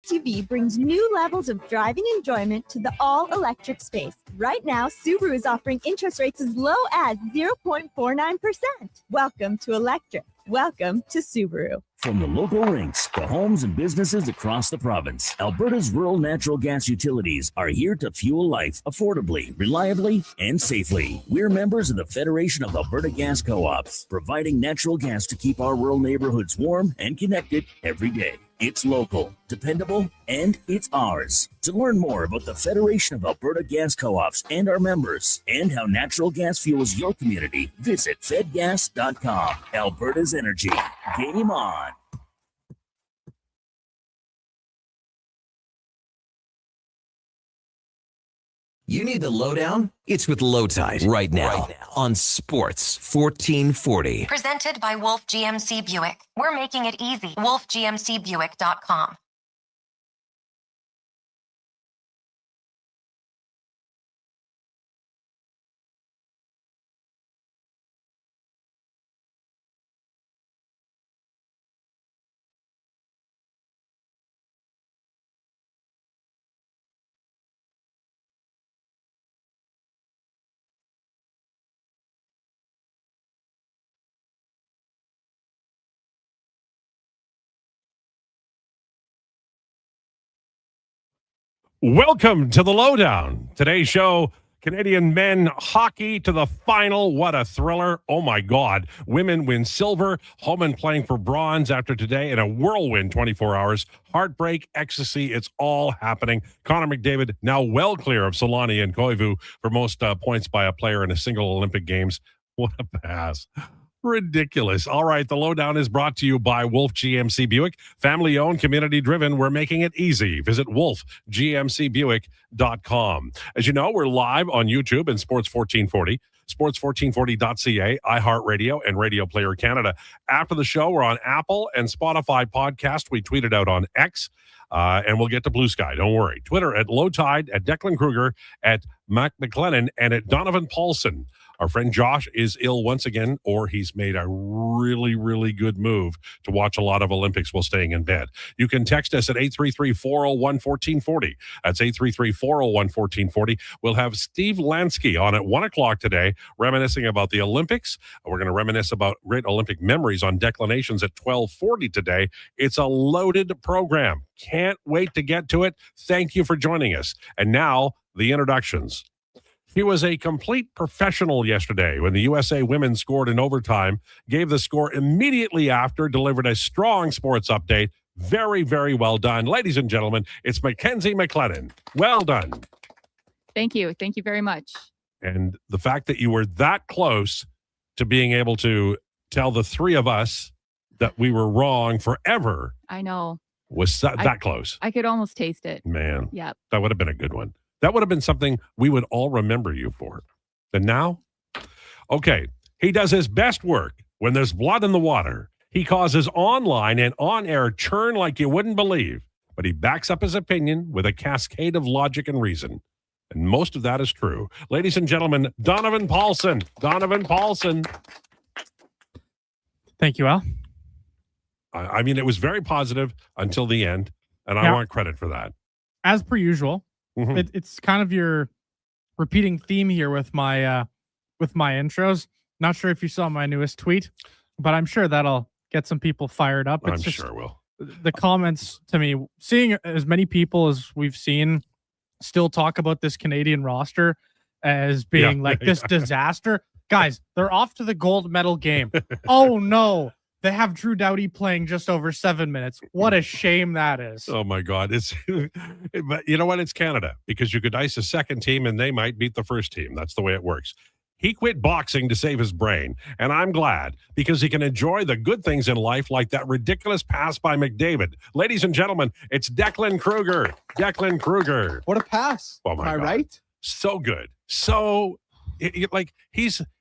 SUV brings new levels of driving enjoyment to the all-electric space. Right now, Subaru is offering interest rates as low as 0.49%. Welcome to electric. Welcome to Subaru. From the local rinks to homes and businesses across the province, Alberta's rural natural gas utilities are here to fuel life affordably, reliably, and safely. We're members of the Federation of Alberta Gas Co-ops, providing natural gas to keep our rural neighborhoods warm and connected every day. It's local, dependable, and it's ours. To learn more about the Federation of Alberta Gas Co-ops and our members, and how natural gas fuels your community, visit fedgas.com. Alberta's energy. Game on. You need the lowdown? It's with Lowetide right now on Sports 1440. Presented by Wolf GMC Buick. We're making it easy. WolfGMCBuick.com. Welcome to the Lowdown. Today's show, Canadian men hockey to the final. What a thriller. Oh, my God. Women win silver. Homan playing for bronze after today in a whirlwind 24 hours. Heartbreak, ecstasy, it's all happening. Connor McDavid now well clear of Solani and Koivu for most points by a player in a single Olympic Games. What a pass. Ridiculous. All right, the Lowdown is brought to you by Wolf GMC Buick. Family-owned, community-driven. We're making it easy. Visit wolfgmcbuick.com. As you know, we're live on YouTube and Sports 1440, sports1440.ca, iHeartRadio, and Radio Player Canada. After the show, we're on Apple and Spotify podcast. We tweeted out on X, and we'll get to Blue Sky. Don't worry. Twitter at Lowetide, at Declan Krueger, at Mac McLennan, and at Donovan Paulson. Our friend Josh is ill once again, or he's made a really, really good move to watch a lot of Olympics while staying in bed. You can text us at 833-401-1440. That's 833-401-1440. We'll have Steve Lansky on at 1 o'clock today, reminiscing about the Olympics. We're going to reminisce about great Olympic memories on Declinations at 12:40 today. It's a loaded program. Can't wait to get to it. Thank you for joining us. And now, the introductions. He was a complete professional yesterday when the USA women scored in overtime, gave the score immediately after, delivered a strong sports update. Very, very well done. Ladies and gentlemen, it's Mackenzie McLennan. Well done. Thank you. Thank you very much. And the fact that you were that close to being able to tell the three of us that we were wrong forever. I know. Was that close. I could almost taste it. Man. Yep. That would have been a good one. That would have been something we would all remember you for. And now? Okay. He does his best work when there's blood in the water. He causes online and on-air churn like you wouldn't believe. But he backs up his opinion with a cascade of logic and reason. And most of that is true. Ladies and gentlemen, Donovan Paulson. Donovan Paulson. Thank you, Al. I mean, it was very positive until the end. And I want credit for that. As per usual. Mm-hmm. It's kind of your repeating theme here with my intros. Not sure if you saw my newest tweet, but I'm sure that'll get some people fired up. I'm sure it will. The comments to me, seeing as many people as we've seen still talk about this Canadian roster as being this disaster. Guys, they're off to the gold medal game. Oh no. They have Drew Doughty playing just over 7 minutes. What a shame that is. Oh, my God. But you know what? It's Canada, because you could ice a second team and they might beat the first team. That's the way it works. He quit boxing to save his brain, and I'm glad, because he can enjoy the good things in life like that ridiculous pass by McDavid. Ladies and gentlemen, it's Declan Krueger. Declan Krueger. What a pass. Oh, my God. Am I right? So good. So,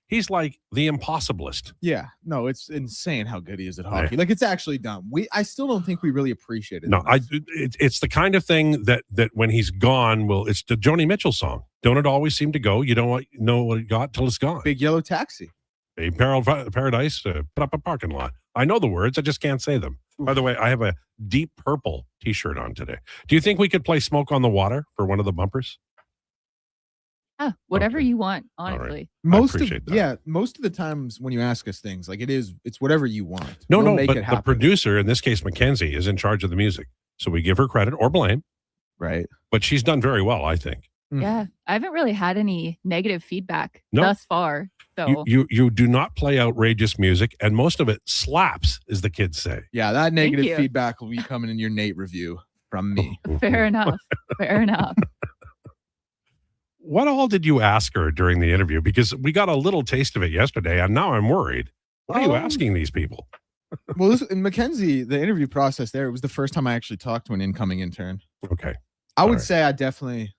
He's like the impossibilist. Yeah. No, it's insane how good he is at hockey. Like, it's actually dumb. I still don't think we really appreciate it. No, it's the kind of thing that when he's gone, it's the Joni Mitchell song. Don't it always seem to go? You don't know what it got till it's gone. Big Yellow Taxi. Paradise put up a parking lot. I know the words, I just can't say them. By the way, I have a deep purple T-shirt on today. Do you think we could play Smoke on the Water for one of the bumpers? Whatever Okay. you want, All right. honestly. Most of appreciate that. most of the times when you ask us things, like it's whatever you want. No, We'll no, make but it the happen, producer, in this case, Mackenzie, is in charge of the music. So we give her credit or blame, right? but she's done very well, I think. Yeah. I haven't really had any negative feedback No. thus far. So You do not play outrageous music, and most of it slaps, as the kids say. Yeah, that negative you. feedback will be coming in your Nate review from me. fair enough. Fair enough. What all did you ask her during the interview? Because we got a little taste of it yesterday, and now I'm worried. What are you asking these people? Well, in Mackenzie, the interview process there, it was the first time I actually talked to an incoming intern. Okay. I would right. say I definitely.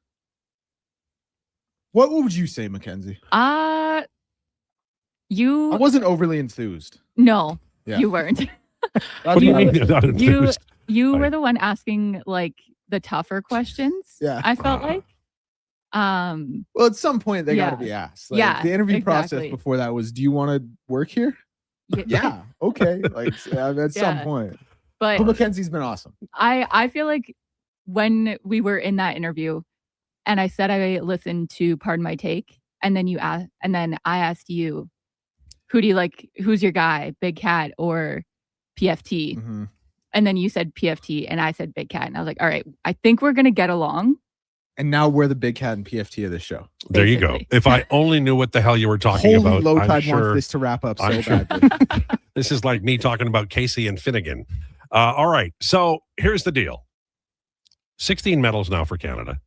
What would you say, Mackenzie? I You wasn't overly enthused. no, Yeah. you weren't. That's What do you what I mean would you're say. not enthused? You Like- were the one asking like the tougher questions. Yeah. I felt like. Well, at some point they got to Yeah. be asked. Like, Yeah, the interview process exactly. before that was, "Do you want to work here?" Yeah. Okay. Like at some Yeah. point. But But Mackenzie's been awesome. I feel like when we were in that interview and I said I listened to Pardon My Take, and then I asked you, who do you like, who's your guy, Big Cat or PFT? Mhm. And then you said PFT and I said Big Cat. And I was like, all right, I think we're gonna get along. And now we're the Big Cat and PFT of this show. There you go. Basically. If I only knew what the hell you were talking Holy about, Lowetide I'm sure wants this to wrap up so I'm sure. badly. this is like me talking about Casey and Finnegan. All right. So here's the deal. 16 medals now for Canada.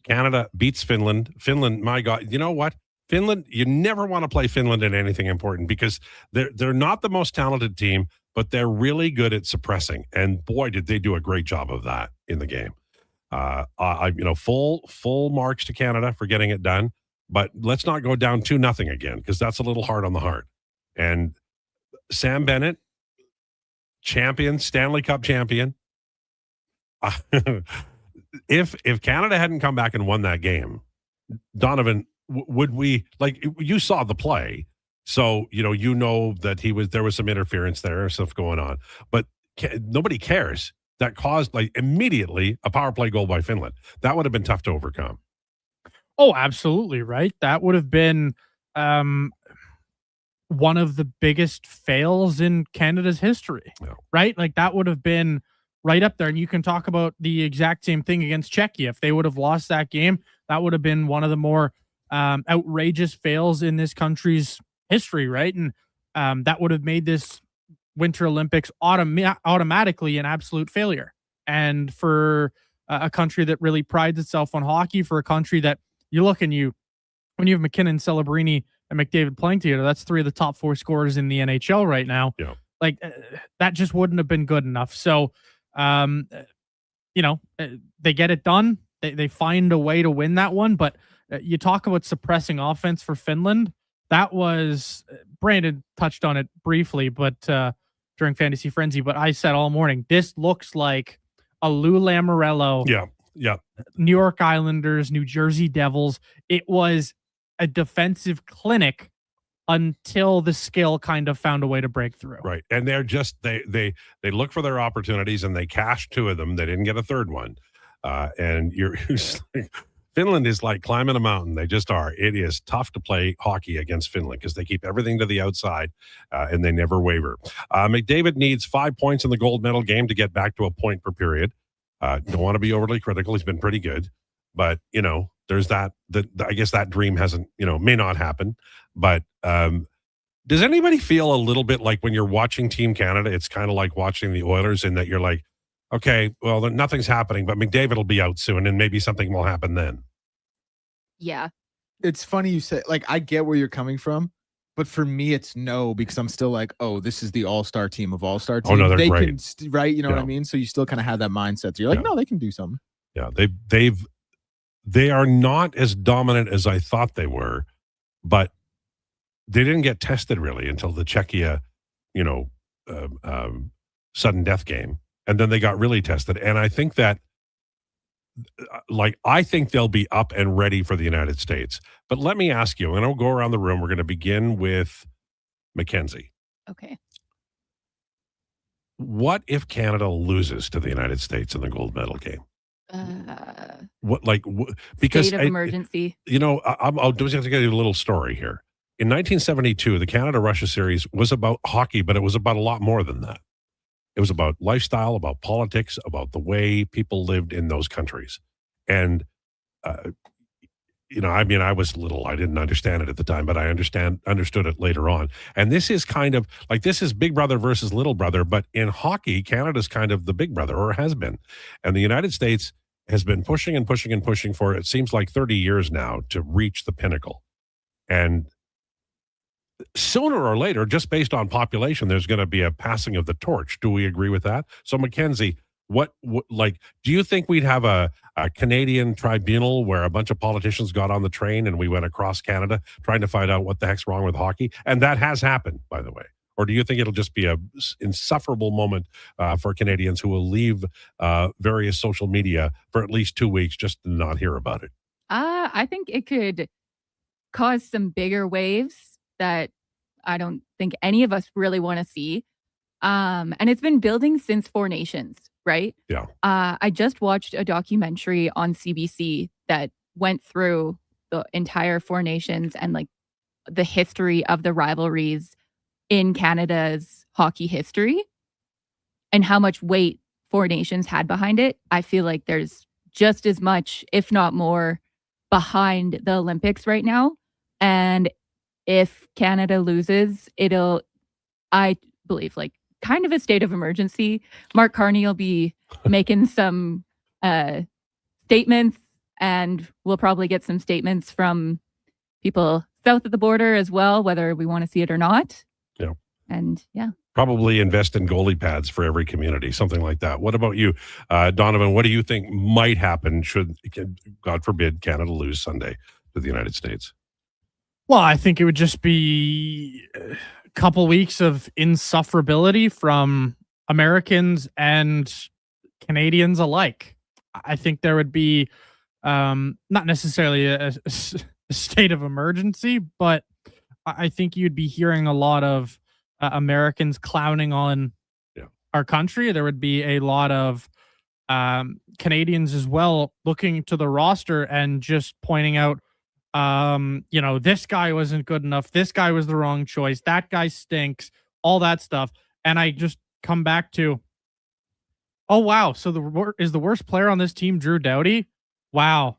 Canada beats Finland. Finland, my God, you know what? Finland, you never want to play Finland in anything important because they're not the most talented team, but they're really good at suppressing. And boy, did they do a great job of that in the game. Full marks to Canada for getting it done, but let's not go down 2-0 again because that's a little hard on the heart. And Sam Bennett, champion, Stanley Cup champion. If Canada hadn't come back and won that game, Donovan, would we, like, you saw the play, so you know that there was some interference there, stuff going on, but nobody cares. That caused immediately a power play goal by Finland. That would have been tough to overcome. Oh, absolutely, right? That would have been one of the biggest fails in Canada's history, right? Like that would have been right up there. And you can talk about the exact same thing against Czechia. If they would have lost that game, that would have been one of the more outrageous fails in this country's history, right? And that would have made this Winter Olympics automatically an absolute failure. And for a country that really prides itself on hockey, for a country that you look and when you have McKinnon, Celebrini, and McDavid playing together, that's 3 of the top 4 scorers in the NHL right now. Yeah. Like that just wouldn't have been good enough. So, they get it done. They find a way to win that one. But you talk about suppressing offense for Finland. That was, Brandon touched on it briefly, but during Fantasy Frenzy, but I said all morning, this looks like a Lou Lamoriello, Yeah. New York Islanders, New Jersey Devils. It was a defensive clinic until the skill kind of found a way to break through. Right. And they're just, they look for their opportunities and they cashed 2 of them. They didn't get a third one. And you're Finland is like climbing a mountain. They just are. It is tough to play hockey against Finland because they keep everything to the outside and they never waver. McDavid needs 5 points in the gold medal game to get back to a point per period. Don't want to be overly critical. He's been pretty good. But, there's that I guess that dream hasn't, may not happen. But does anybody feel a little bit like when you're watching Team Canada, it's kind of like watching the Oilers in that you're like, okay, well, nothing's happening, but McDavid will be out soon and maybe something will happen then. Yeah. It's funny you say, like, I get where you're coming from, but for me, it's no, because I'm still like, oh, this is the all-star team of all-star teams. Oh, no, they're they great. can, right? You know what I mean? So you still kind of have that mindset. So you're like, no, they can do something. Yeah, they are not as dominant as I thought they were, but they didn't get tested really until the Czechia, sudden death game. And then they got really tested. And I think that like, I think they'll be up and ready for the United States. But let me ask you, and I'll go around the room. We're going to begin with Mackenzie. Okay. What if Canada loses to the United States in the gold medal game? Because State of emergency. I'll just have to get you a little story here. In 1972, the Canada-Russia series was about hockey, but it was about a lot more than that. It was about lifestyle, about politics, about the way people lived in those countries. And, I was little. I didn't understand it at the time, but I understood it later on. And this is kind of like, this is big brother versus little brother. But in hockey, Canada's kind of the big brother, or has been. And the United States has been pushing and pushing and pushing for, it seems like 30 years now, to reach the pinnacle. And sooner or later, just based on population, there's going to be a passing of the torch. Do we agree with that? So, Mackenzie, what do you think we'd have a Canadian tribunal where a bunch of politicians got on the train and we went across Canada trying to find out what the heck's wrong with hockey? And that has happened, by the way. Or do you think it'll just be a insufferable moment for Canadians who will leave various social media for at least 2 weeks just to not hear about it? I think it could cause some bigger waves that I don't think any of us really want to see. And it's been building since Four Nations, right? Yeah. I just watched a documentary on CBC that went through the entire Four Nations and like the history of the rivalries in Canada's hockey history and how much weight Four Nations had behind it. I feel like there's just as much, if not more, behind the Olympics right now. And if Canada loses, I believe, like kind of a state of emergency. Mark Carney will be making some statements, and we'll probably get some statements from people south of the border as well, whether we want to see it or not. Yeah. And yeah. Probably invest in goalie pads for every community, something like that. What about you, Donovan? What do you think might happen should, God forbid, Canada lose Sunday to the United States? Well, I think it would just be a couple weeks of insufferability from Americans and Canadians alike. I think there would be not necessarily a state of emergency, but I think you'd be hearing a lot of Americans clowning on our country. There would be a lot of Canadians as well looking to the roster and just pointing out, this guy wasn't good enough. This guy was the wrong choice. That guy stinks. All that stuff. And I just come back to, oh wow, so the worst player on this team Drew Doughty? Wow,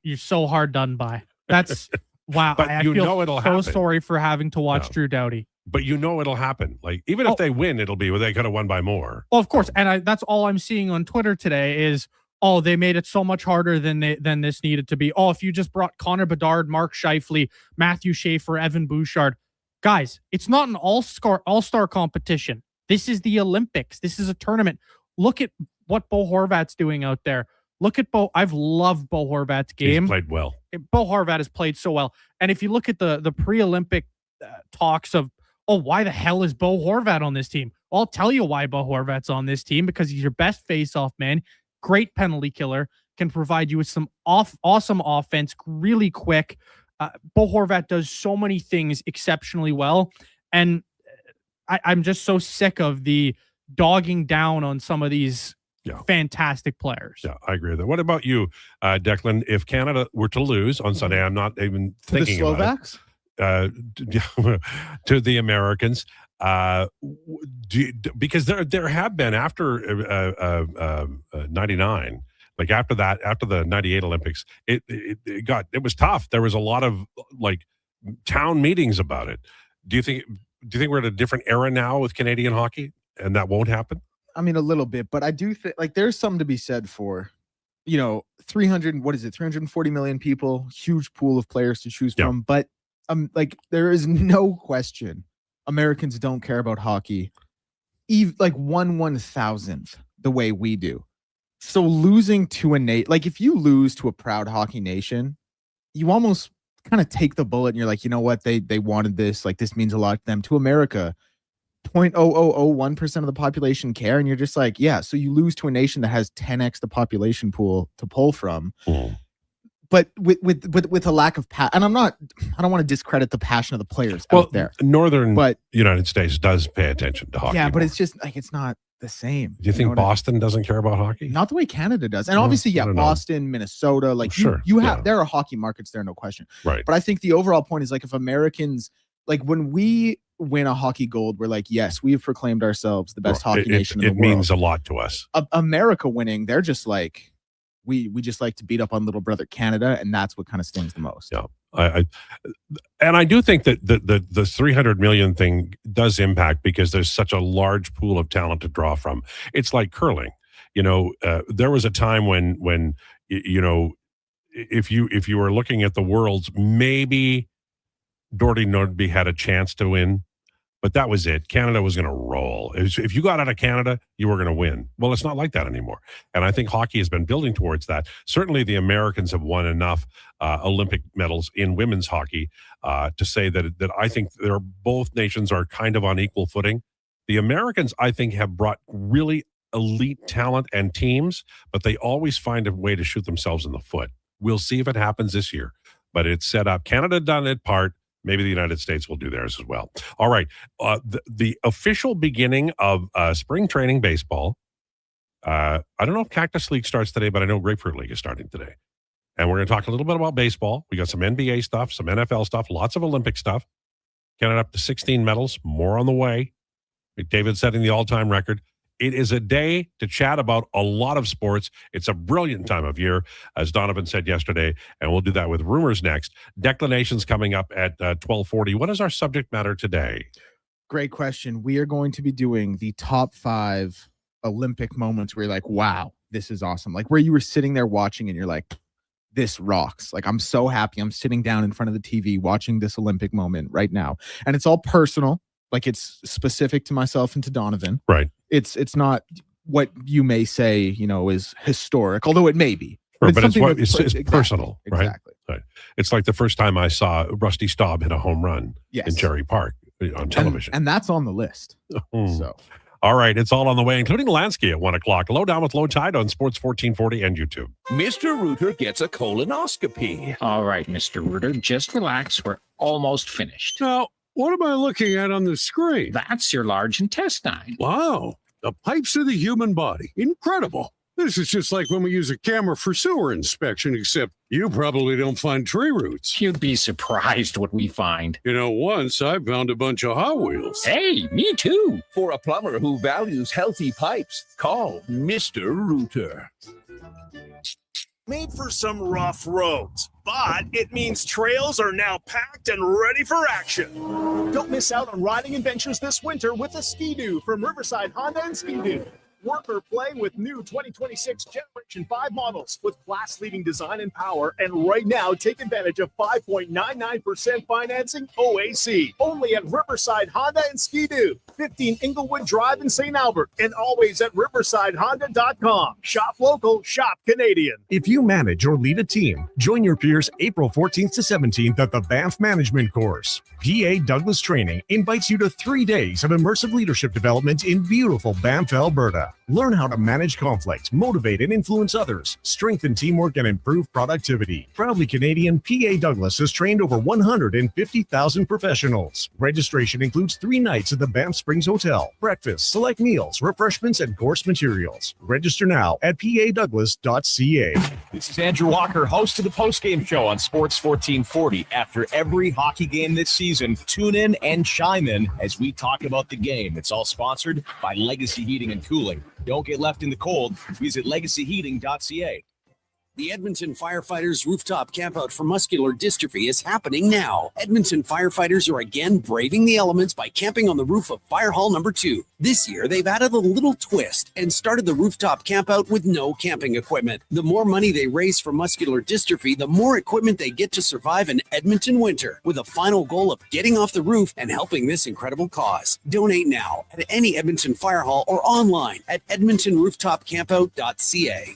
you're so hard done by. That's wow. But I you feel know it'll so happen. sorry for having to watch Drew Doughty. But you know it'll happen. Like, even if they win, it'll be, well, they could have won by more. Well, of course, and that's all I'm seeing on Twitter today is, oh, they made it so much harder than this needed to be. Oh, if you just brought Connor Bedard, Mark Scheifele, Matthew Schaefer, Evan Bouchard. Guys, it's not an all-star competition. This is the Olympics. This is a tournament. Look at what Bo Horvat's doing out there. Look at Bo. I've loved Bo Horvat's game. He's played well. Bo Horvat has played so well. And if you look at the pre-Olympic talks of, oh, why the hell is Bo Horvat on this team? Well, I'll tell you why Bo Horvat's on this team, because he's your best face-off man, great penalty killer, can provide you with some awesome offense, really quick. Bo Horvat does so many things exceptionally well. And I'm just so sick of the dogging down on some of these fantastic players. Yeah, I agree with that. What about you, Declan? If Canada were to lose on Sunday, I'm not even thinking the Slovaks? About it. To the Americans, because there have been after 99, like after the 98 Olympics, it was tough. There was a lot of like town meetings about it. Do you think we're at a different era now with Canadian hockey and that won't happen? I mean, a little bit, but I do think like there's something to be said for, 340 million people, huge pool of players to choose from. But like there is no question Americans don't care about hockey, even like 1/1000th the way we do. So losing to like if you lose to a proud hockey nation, you almost kind of take the bullet and you're like, you know what, they wanted this, like this means a lot to them. To America, 0.0001% of the population care, and you're just like, yeah, so you lose to a nation that has 10x the population pool to pull from. But with a lack of and I don't want to discredit the passion of the players out there. Northern United States does pay attention to hockey. Yeah, but it's just like it's not the same. Do you think Boston doesn't care about hockey? Not the way Canada does. And obviously, Boston, Minnesota, like there are hockey markets there, no question. Right. But I think the overall point is like if Americans, like when we win a hockey gold, we're like, yes, we've proclaimed ourselves the best hockey nation in the world. It means a lot to us. America winning, they're just like, we just like to beat up on little brother Canada, and that's what kind of stings the most. Yeah. I do think that the 300 million thing does impact because there's such a large pool of talent to draw from. It's like curling. There was a time when if you were looking at the Worlds, maybe Doherty Nordby had a chance to win, but that was it. Canada was going to roll. If you got out of Canada, you were going to win. Well, it's not like that anymore. And I think hockey has been building towards that. Certainly the Americans have won enough Olympic medals in women's hockey to say that I think both nations are kind of on equal footing. The Americans, I think, have brought really elite talent and teams, but they always find a way to shoot themselves in the foot. We'll see if it happens this year, but it's set up. Canada done its part. Maybe the United States will do theirs as well. All right. The official beginning of spring training baseball. I don't know if Cactus League starts today, but I know Grapefruit League is starting today. And we're going to talk a little bit about baseball. We got some NBA stuff, some NFL stuff, lots of Olympic stuff. Canada up to 16 medals, more on the way. McDavid setting the all-time record. It is a day to chat about a lot of sports. It's a brilliant time of year, as Donovan said yesterday, and we'll do that with rumors next. Declinations coming up at 12:40. What is our subject matter today? Great question. We are going to be doing the top 5 Olympic moments where you're like, wow, this is awesome. Like where you were sitting there watching and you're like, this rocks. Like I'm so happy. I'm sitting down in front of the TV watching this Olympic moment right now. And it's all personal. Like it's specific to myself and to Donovan. Right. It's not what you may say, is historic, although it may be. But it's personal, right? Exactly. Right. It's like the first time I saw Rusty Staub hit a home run in Cherry Park on television. And that's on the list. So. All right, it's all on the way, including Lansky at 1 o'clock. Lowdown with Lowetide on Sports 1440 and YouTube. Mr. Rooter gets a colonoscopy. All right, Mr. Rooter, just relax. We're almost finished. Now, what am I looking at on the screen? That's your large intestine. Wow, the pipes of the human body. Incredible. This is just like when we use a camera for sewer inspection, except you probably don't find tree roots. You'd be surprised what we find. Once I found a bunch of Hot Wheels. Hey, me too. For a plumber who values healthy pipes, call Mr. Rooter. Made for some rough roads, but it means trails are now packed and ready for action. Don't miss out on riding adventures this winter with a Ski-Doo from Riverside Honda and Ski-Doo. Work or play with new 2026 Generation 5 models with class-leading design and power. And right now, take advantage of 5.99% financing OAC. Only at Riverside Honda and Ski-Doo. 15 Inglewood Drive in St. Albert. And always at riversidehonda.com. Shop local, shop Canadian. If you manage or lead a team, join your peers April 14th to 17th at the Banff Management Course. PA Douglas Training invites you to 3 days of immersive leadership development in beautiful Banff, Alberta. Learn how to manage conflict, motivate and influence others, strengthen teamwork, and improve productivity. Proudly Canadian, PA Douglas has trained over 150,000 professionals. Registration includes 3 nights at the Banff Springs Hotel, breakfast, select meals, refreshments, and course materials. Register now at padouglas.ca. This is Andrew Walker, host of the postgame show on Sports 1440. After every hockey game this season, tune in and chime in as we talk about the game. It's all sponsored by Legacy Heating and Cooling. Don't get left in the cold. Visit legacyheating.ca. The Edmonton Firefighters Rooftop Campout for Muscular Dystrophy is happening now. Edmonton firefighters are again braving the elements by camping on the roof of Fire Hall number 2. This year, they've added a little twist and started the rooftop campout with no camping equipment. The more money they raise for muscular dystrophy, the more equipment they get to survive an Edmonton winter, with a final goal of getting off the roof and helping this incredible cause. Donate now at any Edmonton Fire Hall or online at edmontonrooftopcampout.ca.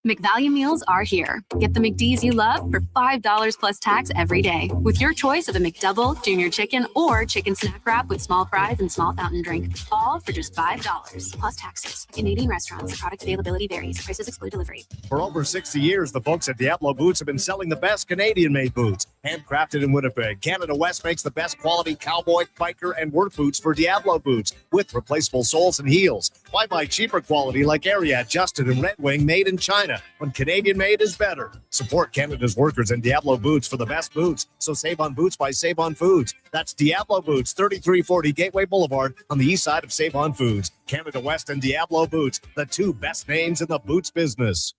McValue meals are here. Get the McDs you love for $5 plus tax every day with your choice of a McDouble, Junior Chicken, or Chicken Snack Wrap with small fries and small fountain drink. All for just $5 plus taxes. Canadian restaurants. Product availability varies. Prices exclude delivery. For over 60 years, the folks at Diablo Boots have been selling the best Canadian-made boots. Handcrafted in Winnipeg, Canada West makes the best quality cowboy, biker, and work boots for Diablo Boots with replaceable soles and heels. Why buy cheaper quality like Ariat, Justin, and Red Wing made in China when Canadian made is better? Support Canada's workers and Diablo Boots for the best boots. So save on boots by Save on Foods. That's Diablo Boots, 3340 Gateway Boulevard on the east side of Save on Foods. Canada West and Diablo Boots, the two best names in the boots business.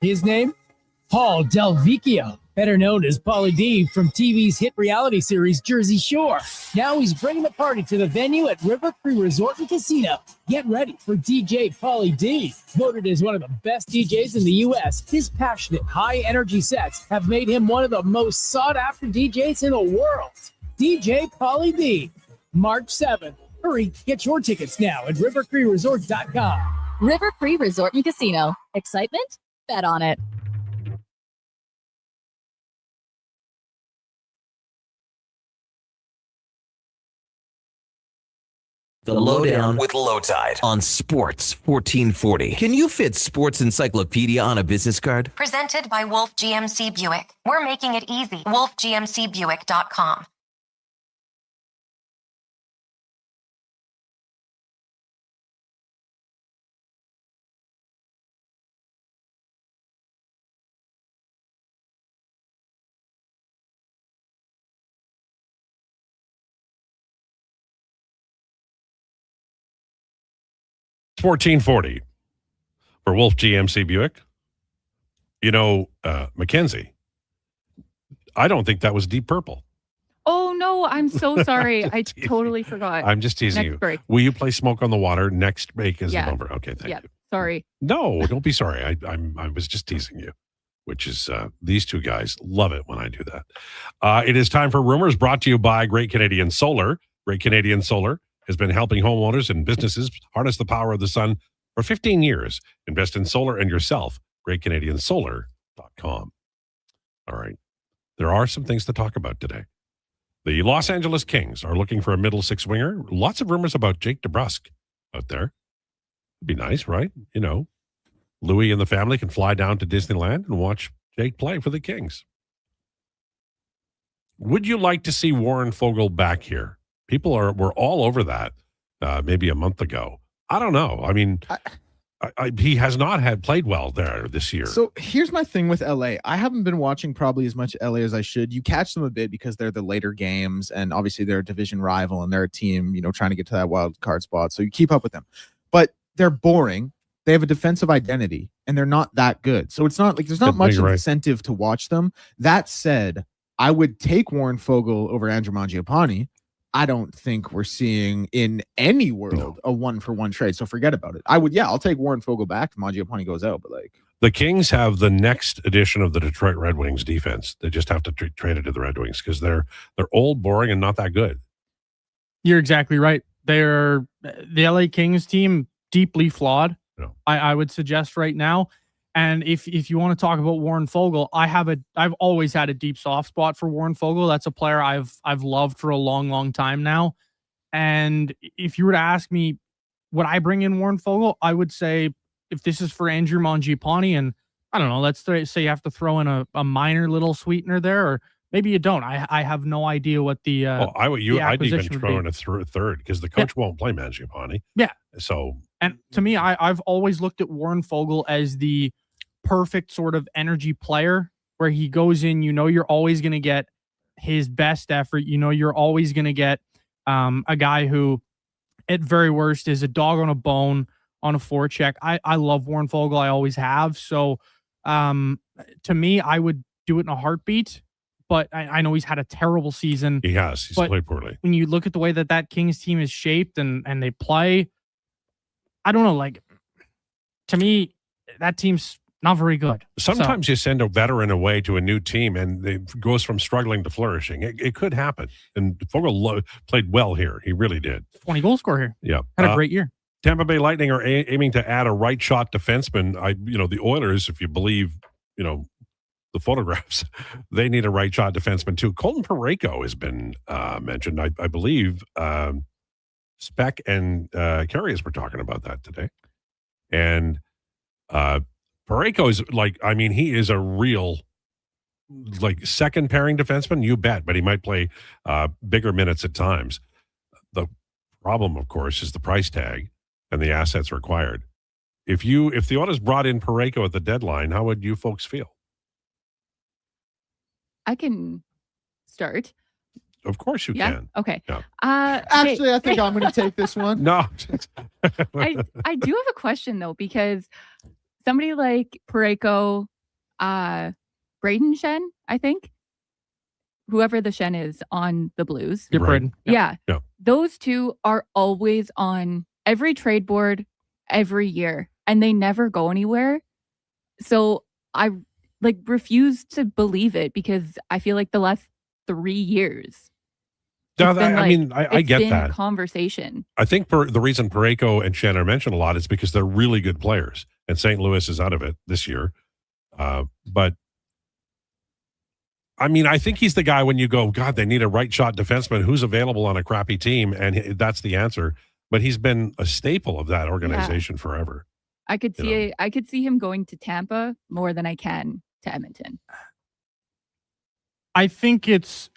His name? Paul Del Vecchio, better known as Pauly D from TV's hit reality series Jersey Shore. Now he's bringing the party to the venue at River Cree Resort and Casino. Get ready for DJ Pauly D. Voted as one of the best DJs in the U.S., his passionate, high-energy sets have made him one of the most sought-after DJs in the world. DJ Pauly D, March 7th. Hurry, get your tickets now at rivercreeresort.com. River Cree Resort and Casino. Excitement? Bet on it. The Lowdown with Lowetide on Sports 1440. Can you fit Sports Encyclopedia on a business card? Presented by Wolf GMC Buick. We're making it easy. WolfGMCBuick.com. $14.40 for Wolf GMC Buick. You know, Mackenzie, I don't think that was Deep Purple. Oh, no, I'm so sorry. I totally forgot. I'm just teasing Next you. break. Will you play Smoke on the Water? Next break is Yeah. over. Okay, thank you. Sorry. No, don't be sorry. I was just teasing you, which is these two guys love it when I do that. It is time for Rumors, brought to you by Great Canadian Solar. Great Canadian Solar has been helping homeowners and businesses harness the power of the sun for 15 years. Invest in solar and yourself. GreatCanadianSolar.com. All right. There are some things to talk about today. The Los Angeles Kings are looking for a middle six winger. Lots of rumors about Jake DeBrusk out there. It'd be nice, right? You know, Louis and the family can fly down to Disneyland and watch Jake play for the Kings. Would you like to see Warren Fogle back here? People were all over that maybe a month ago. I don't know. I mean, he has not played well there this year. So here's my thing with LA. I haven't been watching probably as much LA as I should. You catch them a bit because they're the later games, and obviously they're a division rival and they're a team, you know, trying to get to that wild card spot. So you keep up with them, but they're boring. They have a defensive identity and they're not that good. So it's not like there's not much incentive to watch them. That said, I would take Warren Fogle over Andrew Mangiapane. I don't think we're seeing in any world a 1-for-1 trade. So forget about it. I'll take Warren Fogle back if Mangiapane goes out, but like the Kings have the next edition of the Detroit Red Wings defense. They just have to trade it to the Red Wings because they're old, boring, and not that good. You're exactly right. They're the LA Kings team, deeply flawed. No. I would suggest right now. And if you want to talk about Warren Fogle, I've always had a deep soft spot for Warren Fogle. That's a player I've loved for a long, long time now. And if you were to ask me, would I bring in Warren Fogle? I would say if this is for Andrew Mangiapane, and I don't know, let's say you have to throw in a minor little sweetener there, or maybe you don't. I have no idea what the I'd even throw in a third because the coach won't play Mangiapane. Yeah. So, and to me, I've always looked at Warren Fogle as the perfect sort of energy player where he goes in, you know, you're always going to get his best effort. You know, you're always going to get a guy who at very worst is a dog on a bone on a forecheck. I love Warren Fogle. I always have. So to me, I would do it in a heartbeat, but I know he's had a terrible season. He has. He's played poorly. When you look at the way that Kings team is shaped and they play, I don't know, like to me, that team's not very good. Sometimes you send a veteran away to a new team and it goes from struggling to flourishing. It could happen. And Fogle played well here. He really did. 20 goal scorer here. Yeah. Had a great year. Tampa Bay Lightning are aiming to add a right shot defenseman. The Oilers, if you believe, the photographs, they need a right shot defenseman too. Colton Parayko has been mentioned. I believe Speck and Carius were talking about that today. And Parayko is he is a real second pairing defenseman, you bet, but he might play bigger minutes at times. The problem, of course, is the price tag and the assets required. If the Oilers brought in Parayko at the deadline, how would you folks feel? I can start. Of course you can. Okay. Yeah. Actually, I think I'm going to take this one. No. I do have a question though, because somebody like Parayko, Braden Shen, I think, whoever the Shen is on the Blues. You're Braden. Yeah. Those two are always on every trade board every year, and they never go anywhere. So I refuse to believe it, because I feel like the last 3 years. I get that conversation. I think the reason Parayko and Shen are mentioned a lot is because they're really good players, and St. Louis is out of it this year. But I think he's the guy when you go, God, they need a right shot defenseman who's available on a crappy team, and that's the answer. But he's been a staple of that organization forever. I could see him going to Tampa more than I can to Edmonton. I think it's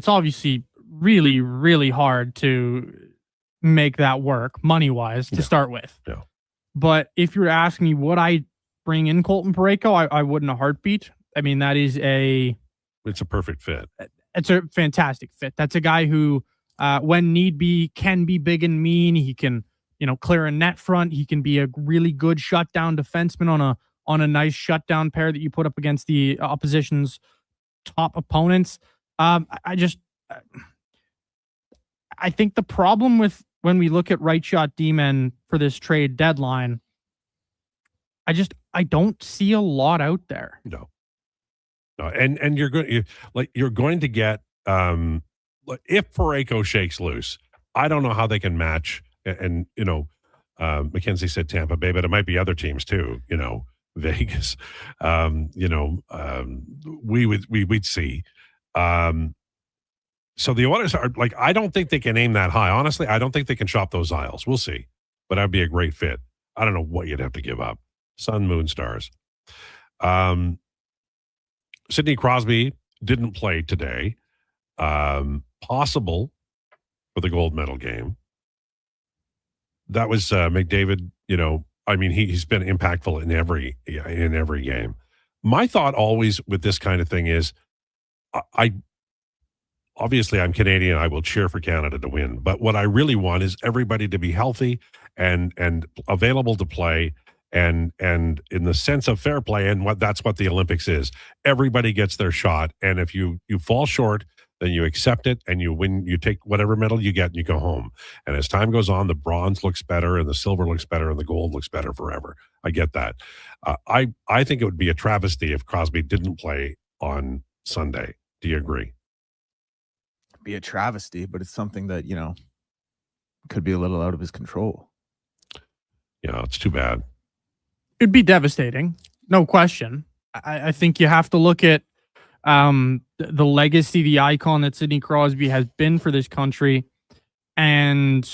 obviously really, really hard to make that work money-wise to start with. Yeah. But if you're asking me, would I bring in Colton Parayko? I would in a heartbeat. That is it's a perfect fit. It's a fantastic fit. That's a guy who, when need be, can be big and mean. He can, clear a net front. He can be a really good shutdown defenseman on a nice shutdown pair that you put up against the opposition's top opponents. I think the problem with when we look at right shot D-men for this trade deadline, I don't see a lot out there. No, and you're going to get if Parayko shakes loose, I don't know how they can match. And Mackenzie said Tampa Bay, but it might be other teams too. Vegas. We'd see. So the Oilers are I don't think they can aim that high. Honestly, I don't think they can shop those aisles. We'll see, but that'd be a great fit. I don't know what you'd have to give up. Sun, moon, stars. Sidney Crosby didn't play today. Possible for the gold medal game. That was McDavid. He's been impactful in every game. My thought always with this kind of thing is, obviously I'm Canadian. I will cheer for Canada to win. But what I really want is everybody to be healthy and available to play, and in the sense of fair play, and that's what the Olympics is. Everybody gets their shot, and if you fall short, then you accept it and you win. You take whatever medal you get and you go home. And as time goes on, the bronze looks better and the silver looks better and the gold looks better forever. I get that. I think it would be a travesty if Crosby didn't play on Sunday. Do you agree? Be a travesty, but it's something that could be a little out of his control. It's too bad. It'd be devastating, no question. I think you have to look at the legacy, the icon that Sidney Crosby has been for this country, and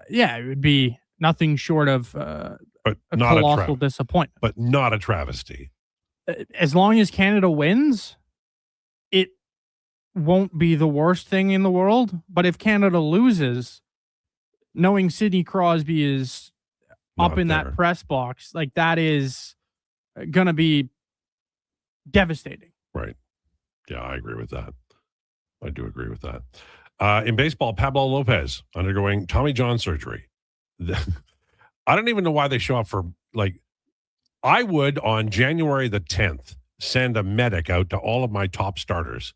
it would be nothing short of a colossal disappointment. But not a travesty. As long as Canada wins, it won't be the worst thing in the world. But if Canada loses, knowing Sidney Crosby is up in that press box, that is going to be devastating. Right. Yeah, I agree with that. I do agree with that. In baseball, Pablo Lopez undergoing Tommy John surgery. I don't even know why they show up for, I would on January the 10th send a medic out to all of my top starters,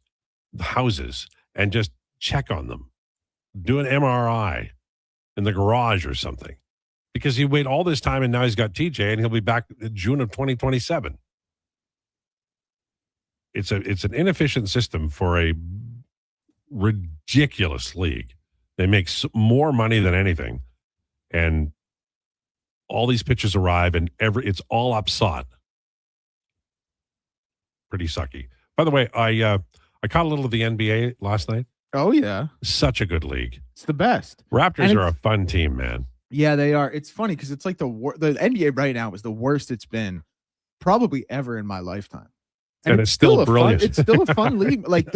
the houses, and just check on them. Do an MRI in the garage or something. Because he wait all this time and now he's got TJ and he'll be back in June of 2027. It's an inefficient system for a ridiculous league. They make more money than anything, and all these pitches arrive and it's all upsot. Pretty sucky. By the way, I caught a little of the NBA last night. Oh yeah, such a good league. It's the best. Raptors are a fun team, man. Yeah, they are. It's funny because it's like the NBA right now is the worst it's been probably ever in my lifetime. And it's still brilliant. It's still a fun league. Like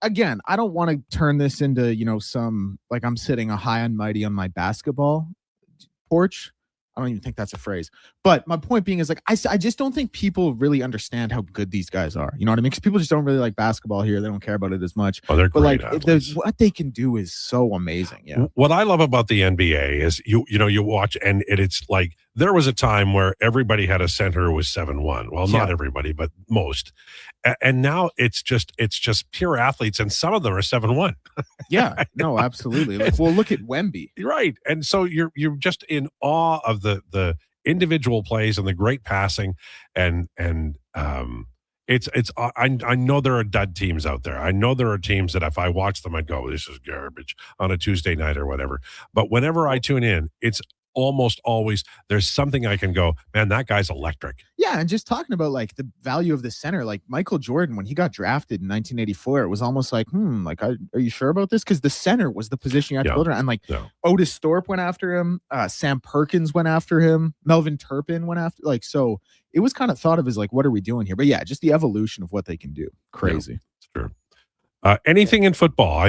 again, I don't want to turn this into some like I'm sitting a high and mighty on my basketball porch. I don't even think that's a phrase. But my point being is like I just don't think people really understand how good these guys are. You know what I mean? Because people just don't really like basketball here. They don't care about it as much. Oh, they're great. But like what they can do is so amazing. Yeah. What I love about the NBA is you watch and it's like there was a time where everybody had a center who was 7'1". Well, not everybody, but most. And now it's just pure athletes, and some of them are 7'1". Yeah, no, absolutely. Well, look at Wemby. Right. And so you're just in awe of the individual plays and the great passing and it's I know there are dud teams out there. I know there are teams that if I watch them I'd go, this is garbage on a Tuesday night or whatever. But whenever I tune in, it's almost always there's something I can go, man, that guy's electric. Yeah, and just talking about like the value of the center, like Michael Jordan, when he got drafted in 1984, it was almost like, are you sure about this? Because the center was the position you had to build around. And like Otis Thorpe went after him, Sam Perkins went after him, Melvin Turpin went after, like, so it was kind of thought of as like, what are we doing here? But yeah, just the evolution of what they can do. Crazy. Yeah, it's true. Anything in football?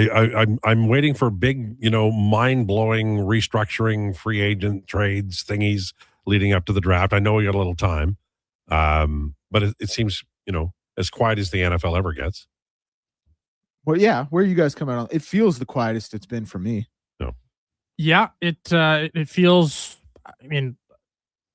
I'm waiting for big, mind-blowing restructuring, free agent trades thingies leading up to the draft. I know we got a little time, but it seems as quiet as the NFL ever gets. Well, yeah. Where are you guys coming on? It feels the quietest it's been for me. No. Yeah, it feels. I mean,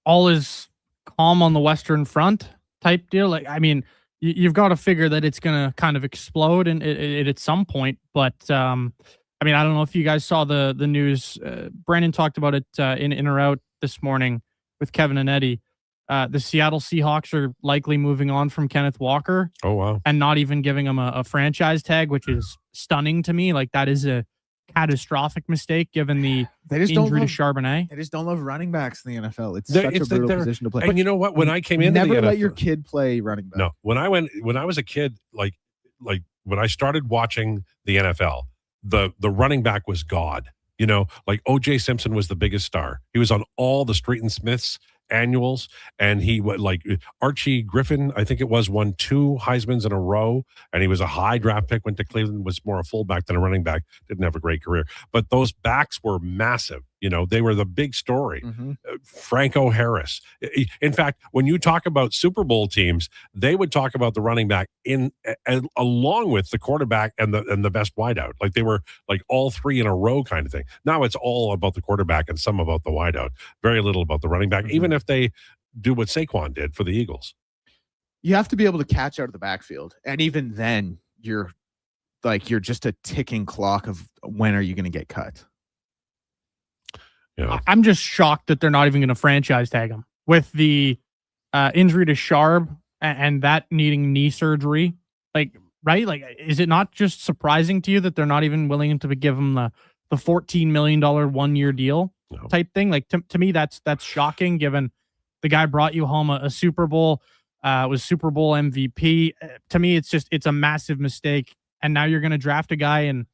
all is calm on the Western Front type deal. Like, I mean. You've got to figure that it's going to kind of explode and it at some point. But I mean, I don't know if you guys saw the news. Brandon talked about it in or out this morning with Kevin and Eddie. The Seattle Seahawks are likely moving on from Kenneth Walker. Oh, wow. And not even giving him a franchise tag, which is stunning to me. Like, that is a catastrophic mistake given the injury to Charbonnet. They just don't love running backs in the NFL. It's such a brutal position to play. And you know what? When I came into never the NFL, let your kid play running back. No, when I was a kid, like when I started watching the NFL, the running back was God. Like O.J. Simpson was the biggest star. He was on all the Street and Smiths annuals, and he went like Archie Griffin, I think it was, won 2 Heismans in a row, and he was a high draft pick, went to Cleveland, was more a fullback than a running back, didn't have a great career, but those backs were massive. They were the big story. Franco Harris. In fact, when you talk about Super Bowl teams, they would talk about the running back along with the quarterback and the best wideout. Like they were like all 3 in a row kind of thing. Now it's all about the quarterback and some about the wideout. Very little about the running back, even if they do what Saquon did for the Eagles. You have to be able to catch out of the backfield. And even then, you're just a ticking clock of when are you going to get cut? Yeah. I'm just shocked that they're not even going to franchise tag him with the injury to Sharb and that needing knee surgery. Like, right? Like, is it not just surprising to you that they're not even willing to give him the $14 million 1-year deal type thing? Like, to me, that's shocking given the guy brought you home a Super Bowl, was Super Bowl MVP. To me, it's a massive mistake. And now you're going to draft a guy in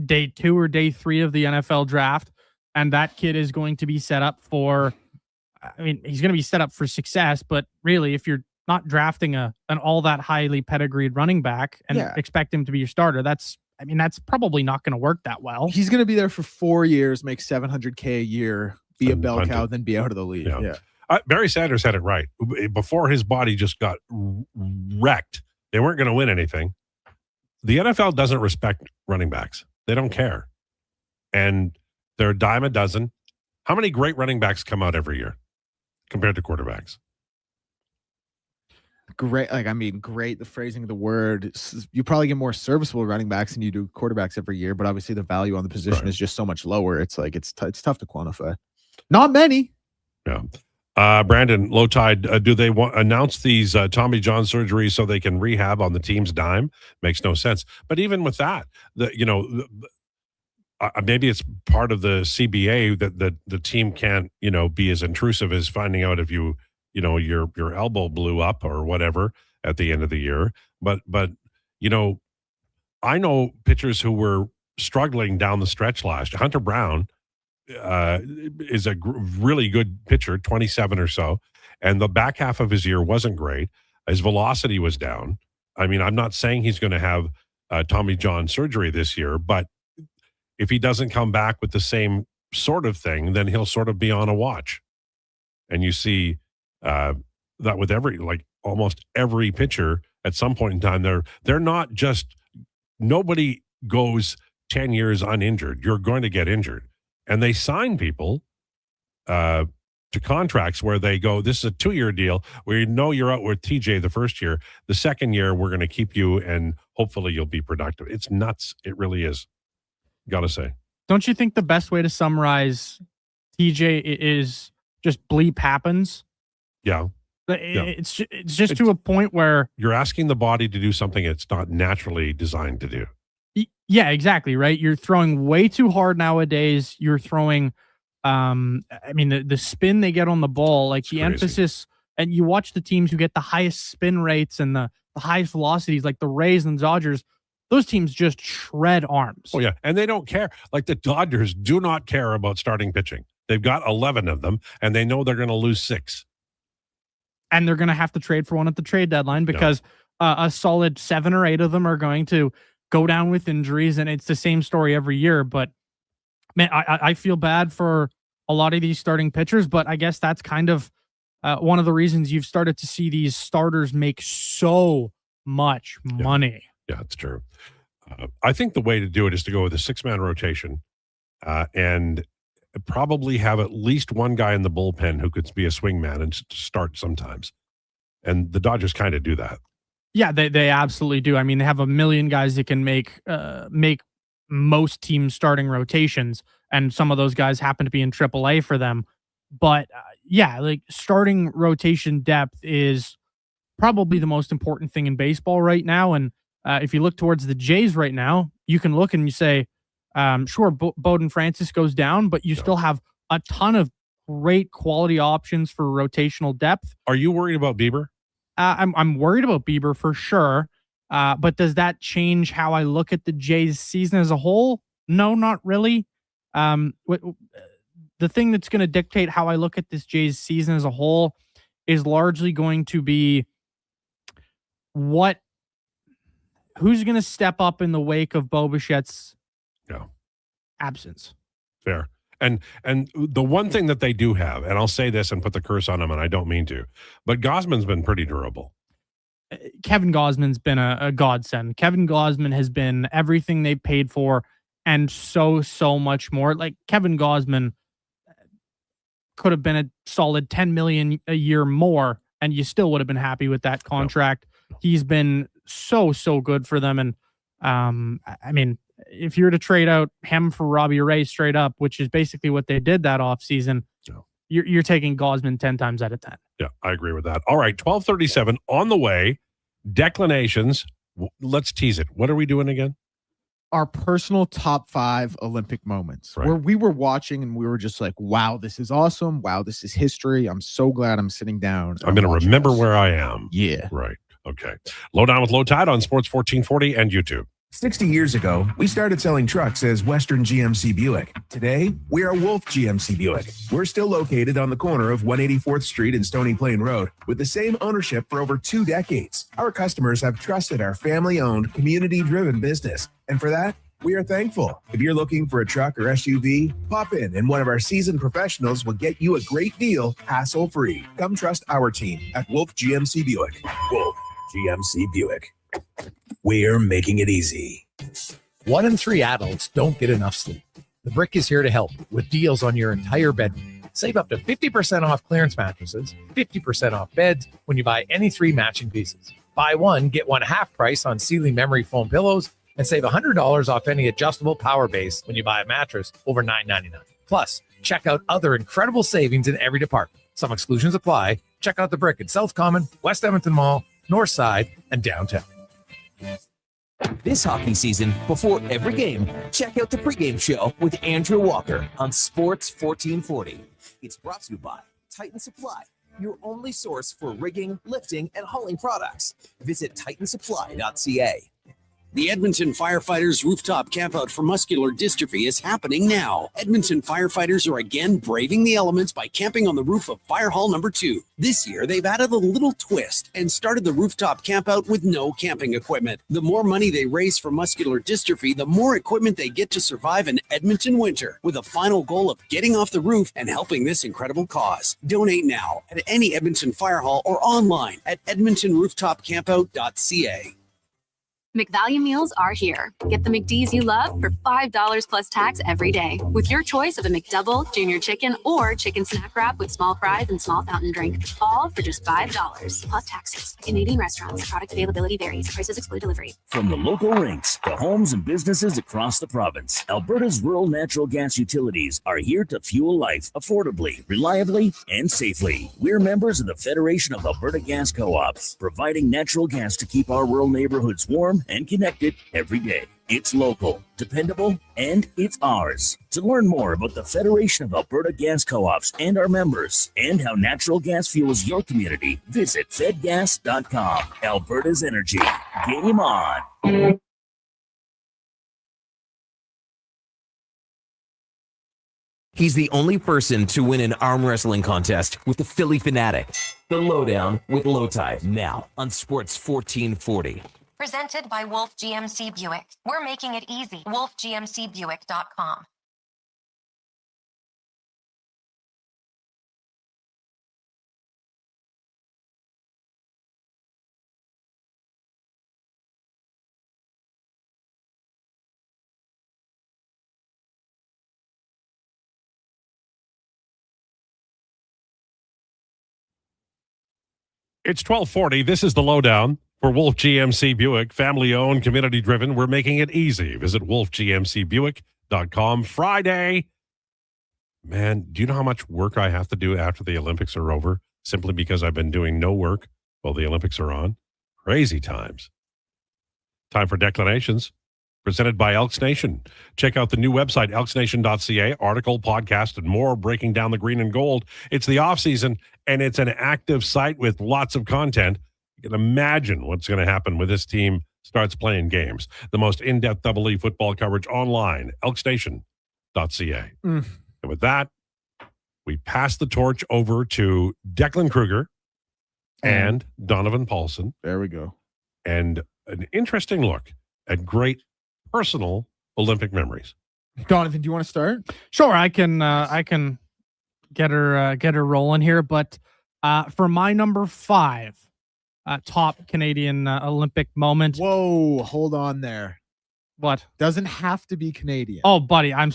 day 2 or day 3 of the NFL draft. And that kid is going to be set up for, he's going to be set up for success. But really, if you're not drafting an all that highly pedigreed running back and expect him to be your starter, that's probably not going to work that well. He's going to be there for 4 years, make $700K a year, be a bell cow, then be out of the league. Yeah. Barry Sanders had it right. Before his body just got wrecked, they weren't going to win anything. The NFL doesn't respect running backs. They don't care. And they're a dime a dozen. How many great running backs come out every year compared to quarterbacks? Great. Great. The phrasing of the word. You probably get more serviceable running backs than you do quarterbacks every year, but obviously the value on the position is just so much lower. It's like, it's tough to quantify. Not many. Yeah. Brandon, Lowetide, do they announce these Tommy John surgeries so they can rehab on the team's dime? Makes no sense. But even with that, maybe it's part of the CBA that the team can't, be as intrusive as finding out if your elbow blew up or whatever at the end of the year. But I know pitchers who were struggling down the stretch last year. Hunter Brown is a really good pitcher, 27 or so, and the back half of his year wasn't great. His velocity was down. I mean, I'm not saying he's going to have Tommy John surgery this year, but if he doesn't come back with the same sort of thing, then he'll sort of be on a watch. And you see that with almost every pitcher at some point in time, they're not just, nobody goes 10 years uninjured. You're going to get injured. And they sign people to contracts where they go, this is a 2-year deal where you're out with TJ the first year. The second year, we're going to keep you and hopefully you'll be productive. It's nuts. It really is. Gotta say. Don't you think the best way to summarize TJ is just bleep happens? Yeah. It's just to a point where you're asking the body to do something it's not naturally designed to do. Yeah, exactly. Right. You're throwing way too hard nowadays. You're throwing, the spin they get on the ball, like the emphasis, and you watch the teams who get the highest spin rates and the highest velocities, like the Rays and Dodgers. Those teams just shred arms. Oh, yeah. And they don't care. Like the Dodgers do not care about starting pitching. They've got 11 of them, and they know they're going to lose 6. And they're going to have to trade for one at the trade deadline because a solid 7 or 8 of them are going to go down with injuries, and it's the same story every year. But, man, I feel bad for a lot of these starting pitchers, but I guess that's kind of one of the reasons you've started to see these starters make so much money. Yeah, it's true. I think the way to do it is to go with a 6-man rotation and probably have at least one guy in the bullpen who could be a swing man and start sometimes. And the Dodgers kind of do that. Yeah, they absolutely do. I mean, they have a million guys that can make most teams starting rotations, and some of those guys happen to be in AAA for them. But starting rotation depth is probably the most important thing in baseball right now. And if you look towards the Jays right now, you can look and you say, sure, Bowden Francis goes down, but you still have a ton of great quality options for rotational depth. Are you worried about Bieber? I'm worried about Bieber for sure. But does that change how I look at the Jays season as a whole? No, not really. The thing that's going to dictate how I look at this Jays season as a whole is largely going to be who's going to step up in the wake of Bo Bichette's absence. Fair. And the one thing that they do have, and I'll say this and put the curse on them, and I don't mean to, but Gausman's been pretty durable. Kevin Gausman's been a godsend. Kevin Gausman has been everything they paid for and so much more. Like, Kevin Gausman could have been a solid $10 million a year more, and you still would have been happy with that contract. No. He's been so good for them. And I mean, if you were to trade out him for Robbie Ray straight up, which is basically what they did that offseason, you're taking Gausman 10 times out of 10. Yeah, I agree with that. All right, 12:37 on the way. Declinations. Let's tease it. What are we doing again? Our personal top 5 Olympic moments, where we were watching and we were just like, wow, this is awesome. Wow, this is history. I'm so glad I'm sitting down. I'm going to remember where I am. Yeah. Right. Okay. Lowdown with Lowetide on Sports 1440 and YouTube. 60 years ago, we started selling trucks as Western GMC Buick. Today, we are Wolf GMC Buick. We're still located on the corner of 184th Street and Stony Plain Road with the same ownership for over 2 decades. Our customers have trusted our family-owned, community-driven business. And for that, we are thankful. If you're looking for a truck or SUV, pop in and one of our seasoned professionals will get you a great deal, hassle-free. Come trust our team at Wolf GMC Buick. Wolf GMC Buick. We're making it easy. 1 in 3 adults don't get enough sleep. The Brick is here to help with deals on your entire bedroom. Save up to 50% off clearance mattresses, 50% off beds when you buy any 3 matching pieces. Buy one, get one half price on Sealy memory foam pillows, and save $100 off any adjustable power base when you buy a mattress over $9.99. Plus, check out other incredible savings in every department. Some exclusions apply. Check out the Brick at South Common, West Edmonton Mall, North Side, and downtown. This hockey season, before every game, check out the pregame show with Andrew Walker on Sports 1440. It's brought to you by Titan Supply, your only source for rigging, lifting, and hauling products. Visit titansupply.ca. The Edmonton Firefighters Rooftop Campout for Muscular Dystrophy is happening now. Edmonton firefighters are again braving the elements by camping on the roof of Fire Hall number 2. This year, they've added a little twist and started the rooftop campout with no camping equipment. The more money they raise for muscular dystrophy, the more equipment they get to survive an Edmonton winter, with a final goal of getting off the roof and helping this incredible cause. Donate now at any Edmonton Fire Hall or online at edmontonrooftopcampout.ca. McValue meals are here. Get the McD's you love for $5 plus tax every day, with your choice of a McDouble, Junior Chicken, or Chicken Snack Wrap with small fries and small fountain drink. All for just $5 plus taxes. Canadian restaurants. Product availability varies. Prices exclude delivery. From the local rinks to homes and businesses across the province, Alberta's rural natural gas utilities are here to fuel life affordably, reliably, and safely. We're members of the Federation of Alberta Gas Co-ops, providing natural gas to keep our rural neighborhoods warm and connected every day. It's local, dependable, and it's ours. To learn more about the Federation of Alberta Gas Co-ops and our members, and how natural gas fuels your community, visit fedgas.com. Alberta's energy. Game on. He's the only person to win an arm wrestling contest with the Philly Fanatic. The Lowdown with Lowetide, now on Sports 1440. Presented by Wolf GMC Buick. We're making it easy. WolfGMCBuick.com. It's 1240. This is the Lowdown for Wolf GMC Buick. Family owned, community driven. We're making it easy. Visit wolfgmcbuick.com. Friday. Man, do you know how much work I have to do after the Olympics are over? Simply because I've been doing no work while the Olympics are on. Crazy times. Time for declinations. Presented by Elks Nation. Check out the new website, elksnation.ca. Article, podcast, and more breaking down the green and gold. It's the off season, and it's an active site with lots of content. You can imagine what's going to happen when this team starts playing games. The most in-depth Double E football coverage online, elksnation.ca. And with that, we pass the torch over to Declan Krueger and Donovan Paulson. There we go. And an interesting look at great personal Olympic memories. Donovan, do you want to start? Sure, I can get her rolling here. But for my number 5 top Canadian Olympic moment. Whoa, hold on there. What? Doesn't have to be Canadian. Oh, buddy, I'm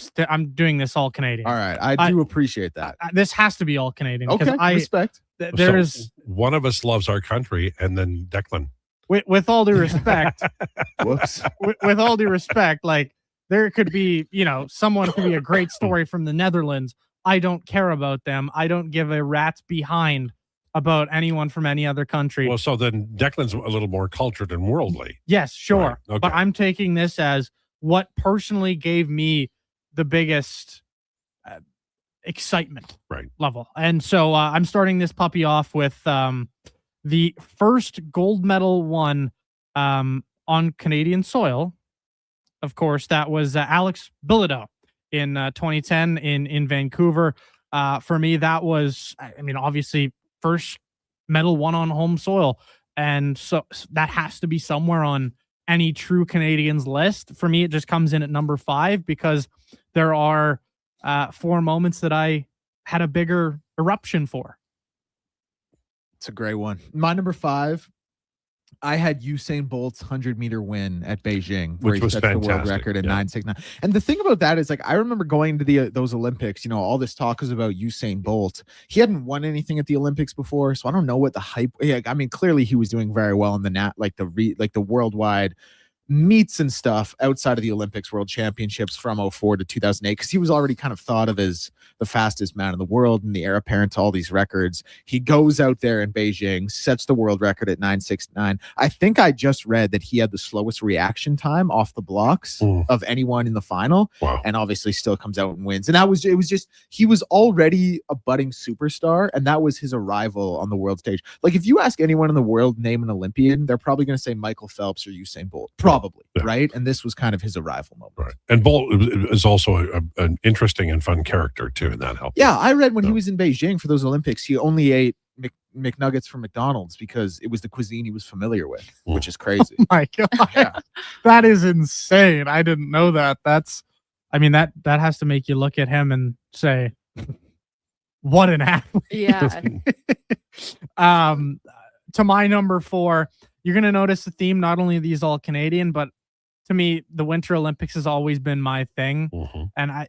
doing this all Canadian. All right, I do appreciate that. This has to be all Canadian. Okay, respect. One of us loves our country, and then Declan. With all due respect, whoops. With all due respect, like there could be, someone could be a great story from the Netherlands. I don't care about them. I don't give a rat's behind about anyone from any other country. Well, so then Declan's a little more cultured and worldly. Yes, sure. Right. Okay. But I'm taking this as what personally gave me the biggest excitement level. And so I'm starting this puppy off with the first gold medal won on Canadian soil. Of course, that was Alex Bilodeau in 2010 in Vancouver. For me, that was, obviously, first medal won on home soil. And so that has to be somewhere on any true Canadians list. For me, it just comes in at number 5 because there are 4 moments that I had a bigger eruption for. It's a great one. My number 5, I had Usain Bolt's 100-meter win at Beijing, where Which he was set the world fantastic, record in yeah. 9:69. And the thing about that is, I remember going to those Olympics. All this talk is about Usain Bolt. He hadn't won anything at the Olympics before, so I don't know what the hype. Yeah, clearly he was doing very well in the the worldwide meets and stuff outside of the Olympics, World Championships from 04 to 2008, because he was already kind of thought of as the fastest man in the world and the heir apparent to all these records. He goes out there in Beijing, sets the world record at 9:69. I think I just read that he had the slowest reaction time off the blocks of anyone in the final, and obviously still comes out and wins. And he was already a budding superstar, and that was his arrival on the world stage. Like, if you ask anyone in the world, name an Olympian, they're probably going to say Michael Phelps or Usain Bolt. Probably, right? And this was kind of his arrival moment. Right. And Bolt is also an interesting and fun character, too, and that helped. Yeah, I read when he was in Beijing for those Olympics, he only ate McNuggets from McDonald's because it was the cuisine he was familiar with, which is crazy. Oh my God. That is insane. I didn't know that. That has to make you look at him and say, what an athlete. Yeah. To my number 4, you're going to notice the theme, not only these all Canadian, but to me, the Winter Olympics has always been my thing. And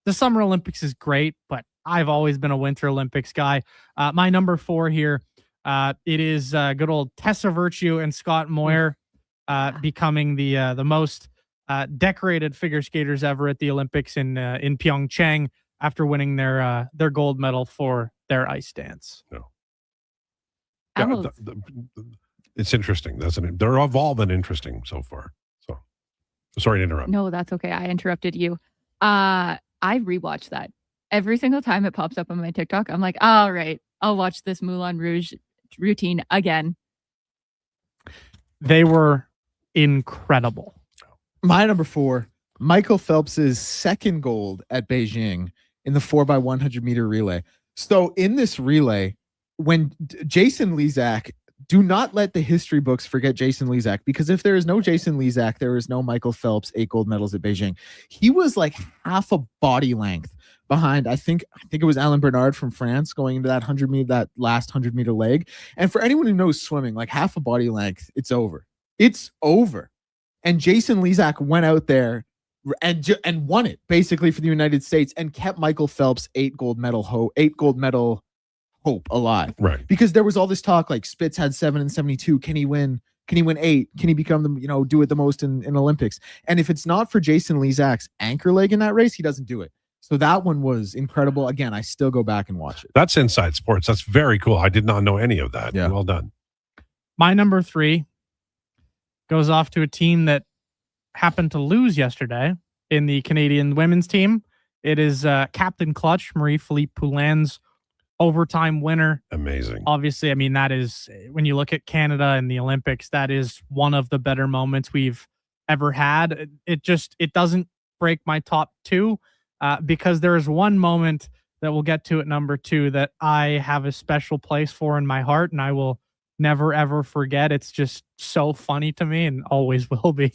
the Summer Olympics is great, but I've always been a Winter Olympics guy. My number 4 here, it is good old Tessa Virtue and Scott Moir becoming the most decorated figure skaters ever at the Olympics in Pyeongchang after winning their gold medal for their ice dance. It's interesting, doesn't it? They're all been interesting so far. So sorry to interrupt. No, that's okay. I interrupted you. I rewatch that every single time it pops up on my TikTok. I'm like, all right, I'll watch this Moulin Rouge routine again. They were incredible. My number 4, Michael Phelps's second gold at Beijing in the 4x100 meter relay. So in this relay, when Jason Lezak, do not let the history books forget Jason Lezak, because if there is no Jason Lezak, there is no Michael Phelps, 8 gold medals at Beijing. He was like half a body length behind, I think it was Alain Bernard from France going into that last 100 meter leg. And for anyone who knows swimming, like half a body length, it's over. It's over. And Jason Lezak went out there and won it basically for the United States and kept Michael Phelps' 8 gold medal hope alive. Right. Because there was all this talk like Spitz had 7 and 72. Can he win? Can he win 8? Can he become do it the most in Olympics? And if it's not for Jason Lezak's anchor leg in that race, he doesn't do it. So that one was incredible. Again, I still go back and watch it. That's Inside Sports. That's very cool. I did not know any of that. Yeah. Well done. My number 3 goes off to a team that happened to lose yesterday in the Canadian women's team. It is Captain Clutch, Marie-Philippe Poulin's overtime winner. Amazing. Obviously, I mean, that is, when you look at Canada and the Olympics, that is one of the better moments we've ever had. It doesn't break my top 2 because there is one moment that we'll get to at number 2 that I have a special place for in my heart, and I will never, ever forget. It's just so funny to me and always will be.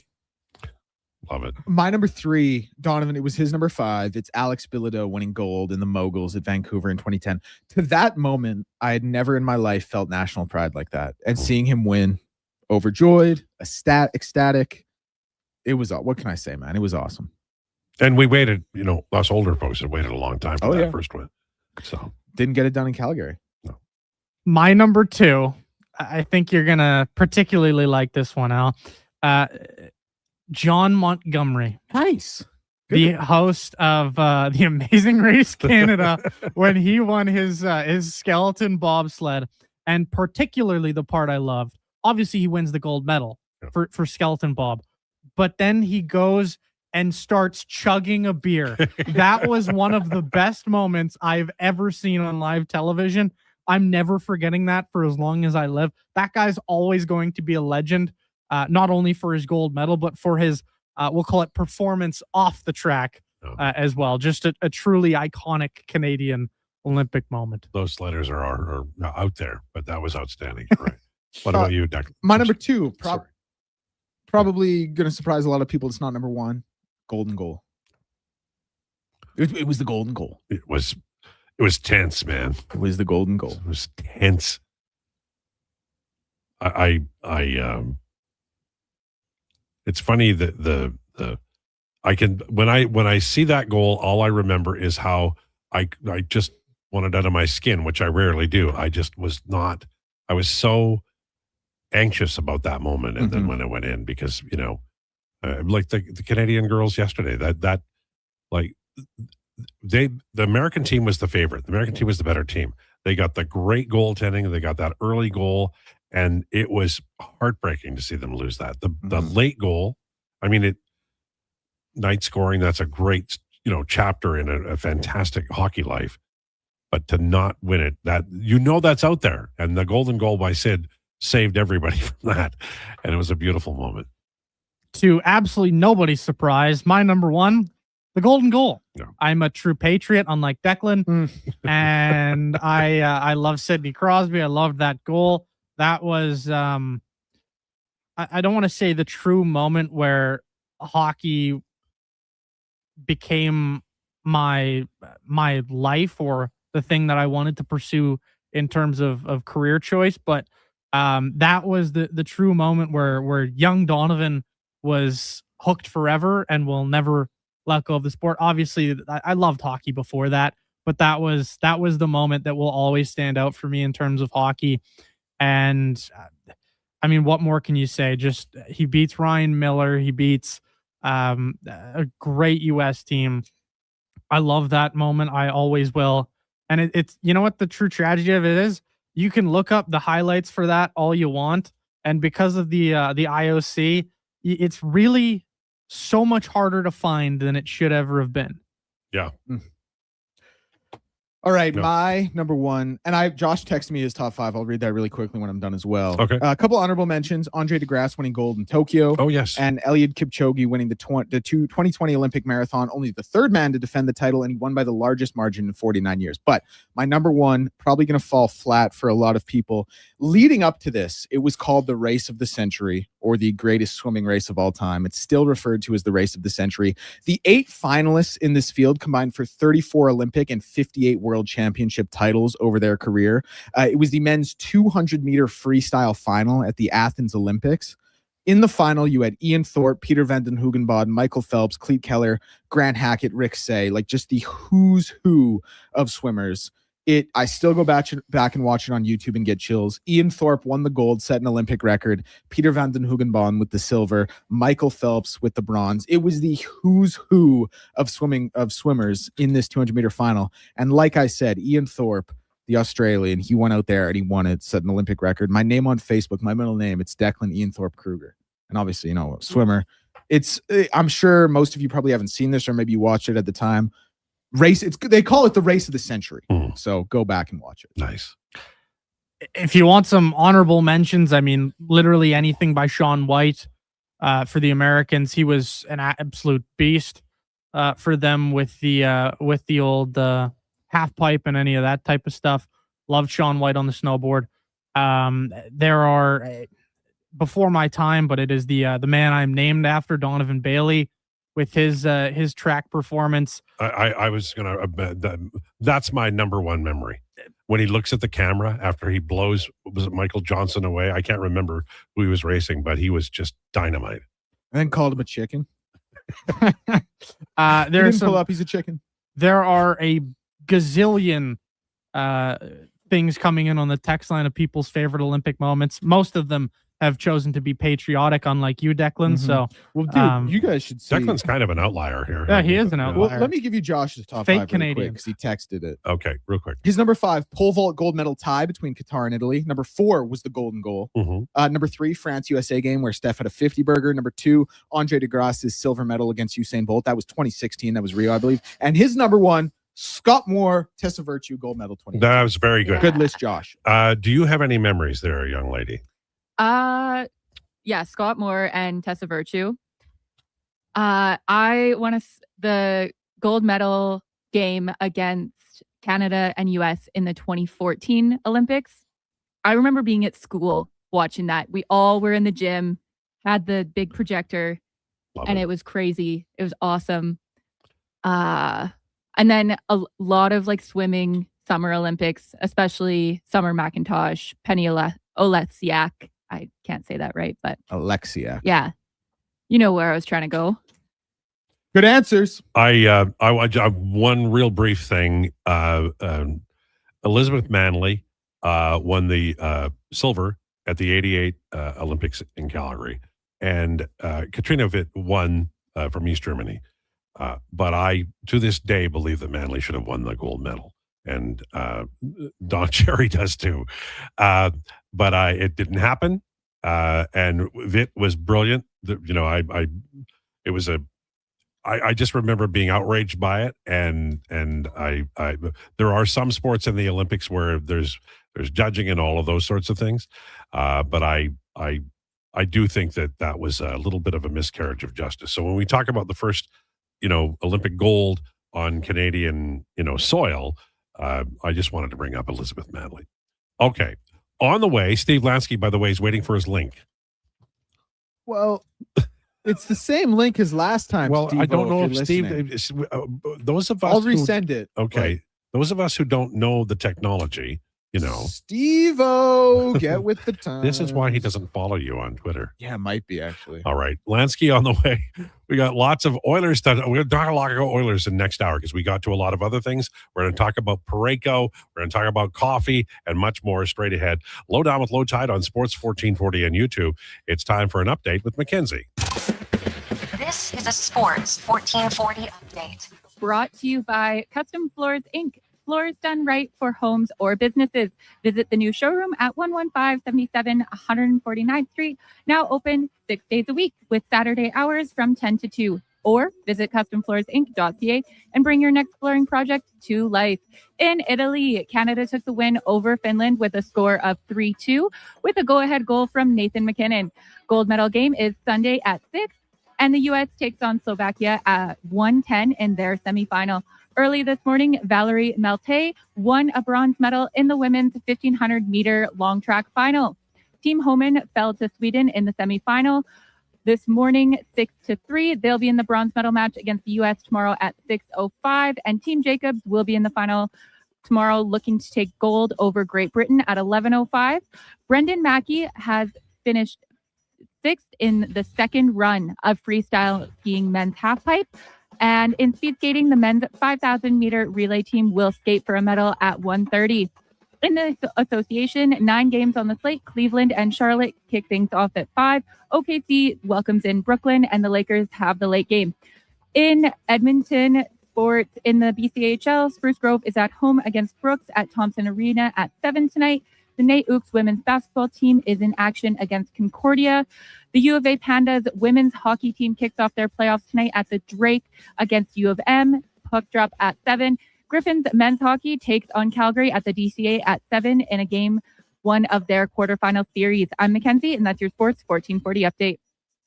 Love it. My number 3, Donovan, it was his number 5. It's Alex Bilodeau winning gold in the moguls at Vancouver in 2010. To that moment, I had never in my life felt national pride like that. And seeing him win, overjoyed, ecstatic. It was, what can I say, man? It was awesome. And we waited, us older folks had waited a long time for that first win. So didn't get it done in Calgary. No. My number 2, I think you're going to particularly like this one, Al. John Montgomery. Nice. The host of the Amazing Race Canada when he won his skeleton bobsled, and particularly the part I loved. Obviously, he wins the gold medal for skeleton bob, but then he goes and starts chugging a beer. That was one of the best moments I've ever seen on live television. I'm never forgetting that for as long as I live. That guy's always going to be a legend. Not only for his gold medal, but for his, we'll call it performance off the track as well. Just a truly iconic Canadian Olympic moment. Those letters are out there, but that was outstanding. Right. What about you, Declan? My number 2, probably going to surprise a lot of people. It's not number 1, golden goal. It was the golden goal. It was tense, man. It was the golden goal. It was tense. It's funny that when I see that goal, all I remember is how I just wanted out of my skin, which I rarely do. I was so anxious about that moment. And then when it went in, because, Like the Canadian girls yesterday. The American team was the favorite. The American team was the better team. They got the great goaltending. They got that early goal, and it was heartbreaking to see them lose that. The late goal. I mean, night scoring. That's a great chapter in a fantastic hockey life. But to not win it, that's out there. And the golden goal by Sid saved everybody from that. And it was a beautiful moment. To absolutely nobody's surprise, my number one, the golden goal. No. I'm a true patriot, unlike Declan. And I love Sidney Crosby. I loved that goal. That was, I don't want to say the true moment where hockey became my life or the thing that I wanted to pursue in terms of career choice, but that was the true moment where young Donovan was hooked forever and will never let go of the sport. Obviously, I loved hockey before that, but that was the moment that will always stand out for me in terms of hockey. And I mean, what more can you say? Just he beats Ryan Miller. He beats a great U.S. team. I love that moment. I always will. And it's, you know what the true tragedy of it is? You can look up the highlights for that all you want. And because of the IOC, it's really so much harder to find than it should ever have been. Yeah. All right, my number one, and Josh texted me his top 5. I'll read that really quickly when I'm done as well. Okay. A couple honorable mentions: Andre DeGrasse winning gold in Tokyo. Oh yes. And Eliud Kipchoge winning the 2020 Olympic marathon. Only the third man to defend the title, and he won by the largest margin in 49 years. But my number one, probably going to fall flat for a lot of people. Leading up to this, it was called the race of the century, or the greatest swimming race of all time. It's still referred to as the race of the century. The 8 finalists in this field combined for 34 Olympic and 58 World Championship titles over their career. It was the men's 200-meter freestyle final at the Athens Olympics. In the final, you had Ian Thorpe, Peter Van den Hoogenbode, Michael Phelps, Cleet Keller, Grant Hackett, Rick Say, like just the who's who of swimmers. I still go back and watch it on YouTube and get chills. Ian Thorpe won the gold, set an Olympic record. Peter Van den Hoogenbode with the silver. Michael Phelps with the bronze. It was the who's who of swimmers in this 200-meter final. And like I said, Ian Thorpe, the Australian, he went out there and he won it, set an Olympic record. My name on Facebook, my middle name, it's Declan Ian Thorpe Krueger. And obviously, a swimmer. I'm sure most of you probably haven't seen this, or maybe you watched it at the time. They call it the race of the century. So go back and watch it. Nice. If you want some honorable mentions, I mean, literally anything by Shaun White for the Americans. He was an absolute beast for them with the old half pipe and any of that type of stuff. Loved Shaun White on the snowboard. There are before my time, but it is the man I'm named after, Donovan Bailey, with his track performance. I was gonna. That's my number one memory. When he looks at the camera after he blows, was it Michael Johnson away? I can't remember who he was racing, but he was just dynamite. And then called him a chicken. Pull up. He's a chicken. There are a gazillion things coming in on the text line of people's favorite Olympic moments. Most of them have chosen to be patriotic, unlike you, Declan. So, well, dude, you guys should see. Declan's kind of an outlier here. Yeah, he is an outlier. Well, let me give you Josh's top Fake 5 Canadian, because he texted it. Okay, real quick. His number 5, pole vault gold medal tie between Qatar and Italy. Number 4 was the golden goal. Number 3, France-USA game where Steph had a 50 burger. Number 2, Andre DeGrasse's silver medal against Usain Bolt. That was 2016. That was Rio, I believe. And his number 1, Scott Moore, Tessa Virtue gold medal 20. That was very good. Good list, Josh. Do you have any memories there, young lady? Yeah, Scott Moore and Tessa Virtue. I won the gold medal game against Canada and US in the 2014 Olympics. I remember being at school watching that. We all were in the gym, had the big projector, and it was crazy. It was awesome. And then a lot of swimming Summer Olympics, especially Summer McIntosh, Penny Oleksiak. I can't say that right, but Alexia. Yeah. You know where I was trying to go. Good answers. I one real brief thing. Elizabeth Manley won the silver at the 88 Olympics in Calgary. and Katrina Witt won from East Germany. But I, to this day, believe that Manley should have won the gold medal. And Don Cherry does too. But it didn't happen. And Witt was brilliant. I just remember being outraged by it. And there are some sports in the Olympics where there's judging and all of those sorts of things. But I do think that was a little bit of a miscarriage of justice. So when we talk about the first, Olympic gold on Canadian, soil, I just wanted to bring up Elizabeth Manley. Okay. On the way, Steve Lansky, by the way, is waiting for his link. Well, it's the same link as last time. Well, Steve-o, I don't know if listening. Steve, those of us I'll resend it. Okay. Those of us who don't know the technology, Steve-o, get with the time. This is why he doesn't follow you on Twitter. Yeah, it might be actually. All right. Lansky on the way. We got lots of Oilers stuff. We're going to talk a lot about Oilers in next hour because we got to a lot of other things. We're going to talk about Parayko. We're going to talk about coffee and much more straight ahead. Lowdown with Lowetide on Sports 1440 and YouTube. It's time for an update with Mackenzie. This is a Sports 1440 update. Brought to you by Custom Floors, Inc. Floors done right for homes or businesses. Visit the new showroom at 11577 149th Street. Now open 6 days a week with Saturday hours from 10 to 2. Or visit customfloorsinc.ca and bring your next flooring project to life. In Italy, Canada took the win over Finland with a score of 3-2 with a go-ahead goal from Nathan McKinnon. Gold medal game is Sunday at 6, and the U.S. takes on Slovakia at 1:10 in their semifinal. Early this morning, Valerie Melte won a bronze medal in the women's 1,500-meter long track final. Team Homan fell to Sweden in the semifinal. This morning, 6-3. They'll be in the bronze medal match against the U.S. tomorrow at 6:05, and Team Jacobs will be in the final tomorrow looking to take gold over Great Britain at 11:05. Brendan Mackey has finished 6th in the second run of freestyle skiing men's halfpipe. And in speed skating, the men's 5,000-meter relay team will skate for a medal at 1:30. In the association, 9 games on the slate. Cleveland and Charlotte kick things off at 5. OKC welcomes in Brooklyn, and the Lakers have the late game. In Edmonton sports, in the BCHL, Spruce Grove is at home against Brooks at Thompson Arena at 7 tonight. The Nate Ooks women's basketball team is in action against Concordia. The U of A Pandas women's hockey team kicks off their playoffs tonight at the Drake against U of M. Puck drop at 7. Griffins men's hockey takes on Calgary at the DCA at 7 in a game 1 of their quarterfinal series. I'm Mackenzie, and that's your Sports 1440 update.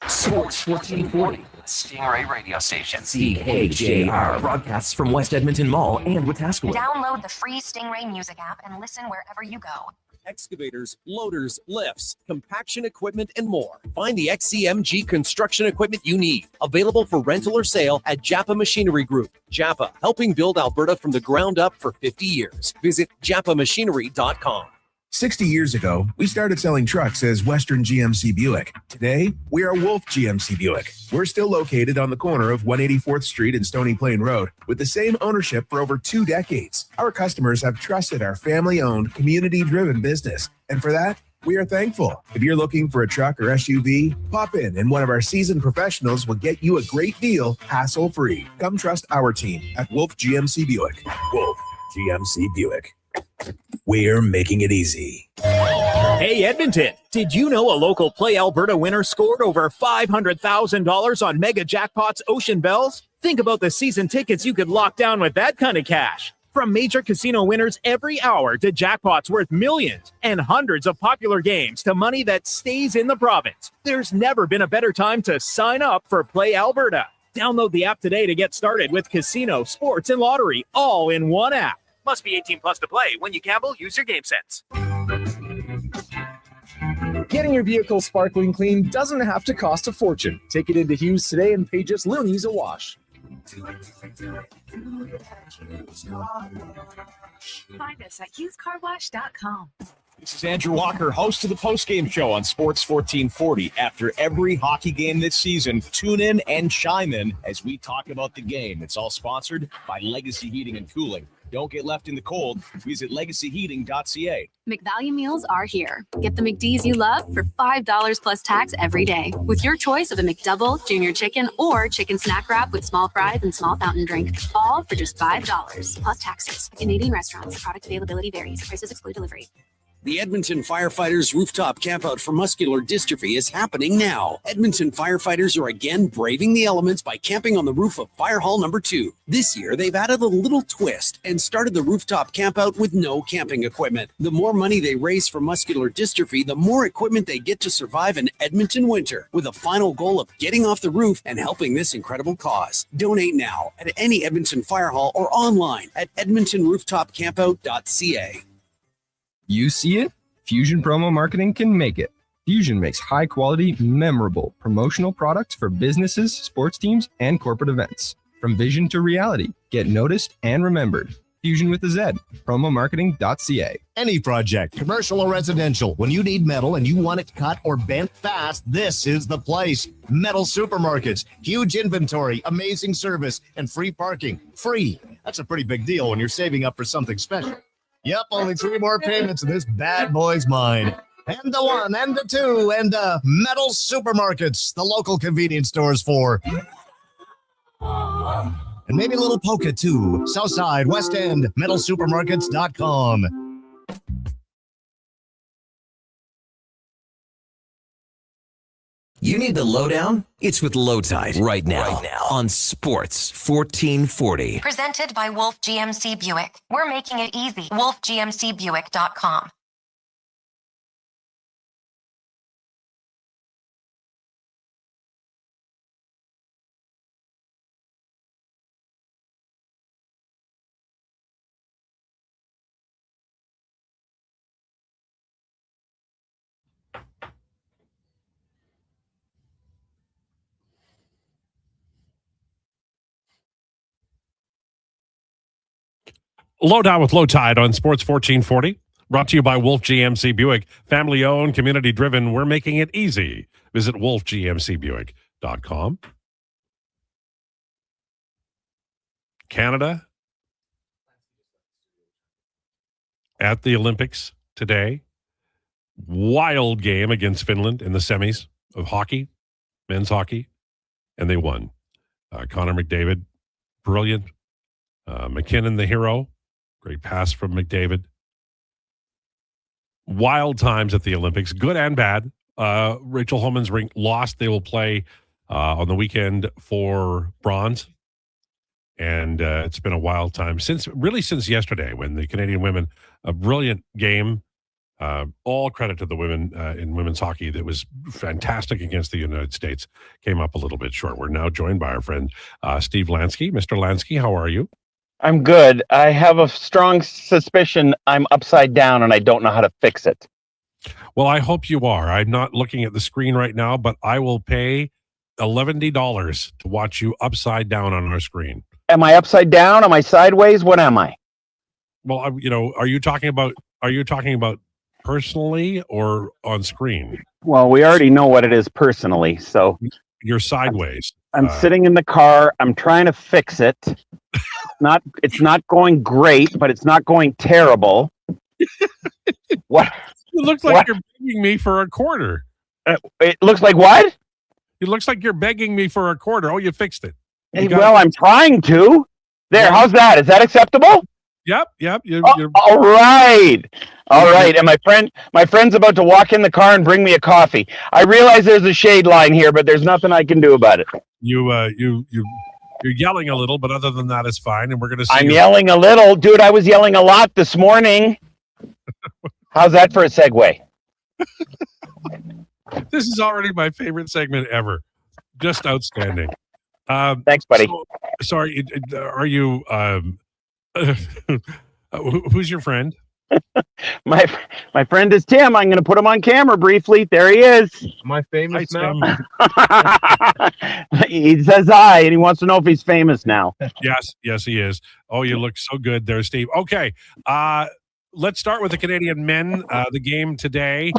Sports 1440, Stingray radio station. CKJR broadcasts from West Edmonton Mall and Wetaskiwin. Download the free Stingray music app and listen wherever you go. Excavators, loaders, lifts, compaction equipment, and more. Find the XCMG construction equipment you need. Available for rental or sale at Japa Machinery Group. Japa, helping build Alberta from the ground up for 50 years. Visit japamachinery.com. 60 years ago, we started selling trucks as Western GMC Buick. Today, we are Wolf GMC Buick. We're still located on the corner of 184th Street and Stony Plain Road with the same ownership for over 2 decades. Our customers have trusted our family-owned, community-driven business. And for that, we are thankful. If you're looking for a truck or SUV, pop in and one of our seasoned professionals will get you a great deal, hassle-free. Come trust our team at Wolf GMC Buick. Wolf GMC Buick. We're making it easy. Hey, Edmonton, did you know a local Play Alberta winner scored over $500,000 on Mega Jackpots Ocean Bells? Think about the season tickets you could lock down with that kind of cash. From major casino winners every hour to jackpots worth millions and hundreds of popular games to money that stays in the province, there's never been a better time to sign up for Play Alberta. Download the app today to get started with casino, sports, and lottery all in one app. Must be 18 plus to play. When you gamble, use your game sense. Getting your vehicle sparkling clean doesn't have to cost a fortune. Take it into Hughes today and pay just loonies a wash. Find us at HughesCarWash.com. This is Andrew Walker, host of the postgame show on Sports 1440. After every hockey game this season, tune in and chime in as we talk about the game. It's all sponsored by Legacy Heating and Cooling. Don't get left in the cold. Visit legacyheating.ca. McValue meals are here. Get the McD's you love for $5 plus tax every day with your choice of a McDouble, Junior Chicken, or Chicken Snack Wrap with small fries and small fountain drink. All for just $5 plus taxes. Canadian restaurants. Product availability varies. Prices exclude delivery. The Edmonton Firefighters Rooftop Campout for Muscular Dystrophy is happening now. Edmonton firefighters are again braving the elements by camping on the roof of Fire Hall number 2. This year, they've added a little twist and started the rooftop campout with no camping equipment. The more money they raise for muscular dystrophy, the more equipment they get to survive an Edmonton winter, with a final goal of getting off the roof and helping this incredible cause. Donate now at any Edmonton Fire Hall or online at edmontonrooftopcampout.ca. You see it? Fusion Promo Marketing can make it. Fusion makes high-quality, memorable promotional products for businesses, sports teams, and corporate events. From vision to reality, get noticed and remembered. Fusion with a Z. Promomarketing.ca. Any project, commercial or residential, when you need metal and you want it cut or bent fast, this is the place. Metal Supermarkets. Huge inventory, amazing service, and free parking. Free. That's a pretty big deal when you're saving up for something special. Yep, only 3 more payments and this bad boy's mine. And the 1, and the 2, and Metal Supermarkets, the local convenience stores for. And maybe a little polka too. Southside, West End, metalsupermarkets.com. You need the lowdown? It's with Lowetide right now on Sports 1440. Presented by Wolf GMC Buick. We're making it easy. WolfGMCBuick.com. Lowdown with Lowetide on Sports 1440. Brought to you by Wolf GMC Buick. Family owned, community driven. We're making it easy. Visit wolfgmcbuick.com. Canada at the Olympics today. Wild game against Finland in the semis of hockey, men's hockey, and they won. Connor McDavid, brilliant. McKinnon, the hero. Great pass from McDavid. Wild times at the Olympics, good and bad. Rachel Homan's rink lost. They will play on the weekend for bronze. And it's been a wild time since yesterday when the Canadian women, a brilliant game. All credit to the women in women's hockey that was fantastic against the United States. Came up a little bit short. We're now joined by our friend Steve Lansky. Mr. Lansky, how are you? I'm good. I have a strong suspicion I'm upside down and I don't know how to fix it. Well, I hope you are. I'm not looking at the screen right now, but I will pay $11 to watch you upside down on our screen. Am I upside down? Am I sideways? What am I? Well, are you talking about personally or on screen? Well, we already know what it is personally, so you're sideways. I'm sitting in the car. I'm trying to fix it. It's not going great, but it's not going terrible. What? It looks like you're begging me for a quarter. It looks like what? It looks like you're begging me for a quarter. Oh, you fixed it. I'm trying to. There, how's that? Is that acceptable? Yep. All right. And my friend's about to walk in the car and bring me a coffee. I realize there's a shade line here, but there's nothing I can do about it. You're yelling a little, but other than that, it's fine. And we're going to see. I'm yelling a little. Dude, I was yelling a lot this morning. How's that for a segue? This is already my favorite segment ever. Just outstanding. Thanks, buddy. Sorry, are you... who's your friend? My friend is Tim. I'm going to put him on camera briefly. There he is. My famous now. He says hi, and he wants to know if he's famous now. Yes, he is. Oh, you look so good there, Steve. Okay, let's start with the Canadian men. The game today.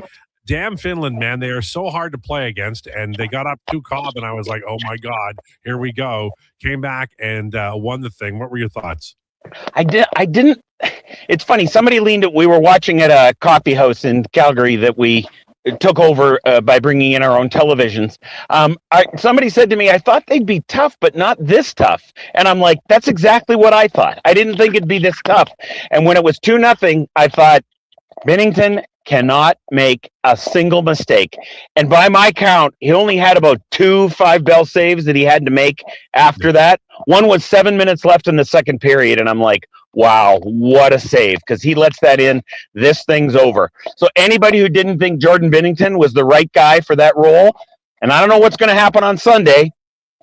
Damn Finland, man. They are so hard to play against, and they got up 2-0, and I was like, oh, my God, here we go. Came back and won the thing. What were your thoughts? I didn't. It's funny. Somebody leaned it. We were watching at a coffee house in Calgary that we took over by bringing in our own televisions. Somebody said to me, I thought they'd be tough, but not this tough. And I'm like, that's exactly what I thought. I didn't think it'd be this tough. And when it was 2-0, I thought, Binnington cannot make a single mistake. And by my count, he only had about 2 5-bell saves that he had to make after that. One was 7 minutes left in the second period. And I'm like, wow, what a save. Because he lets that in. This thing's over. So anybody who didn't think Jordan Binnington was the right guy for that role, and I don't know what's going to happen on Sunday.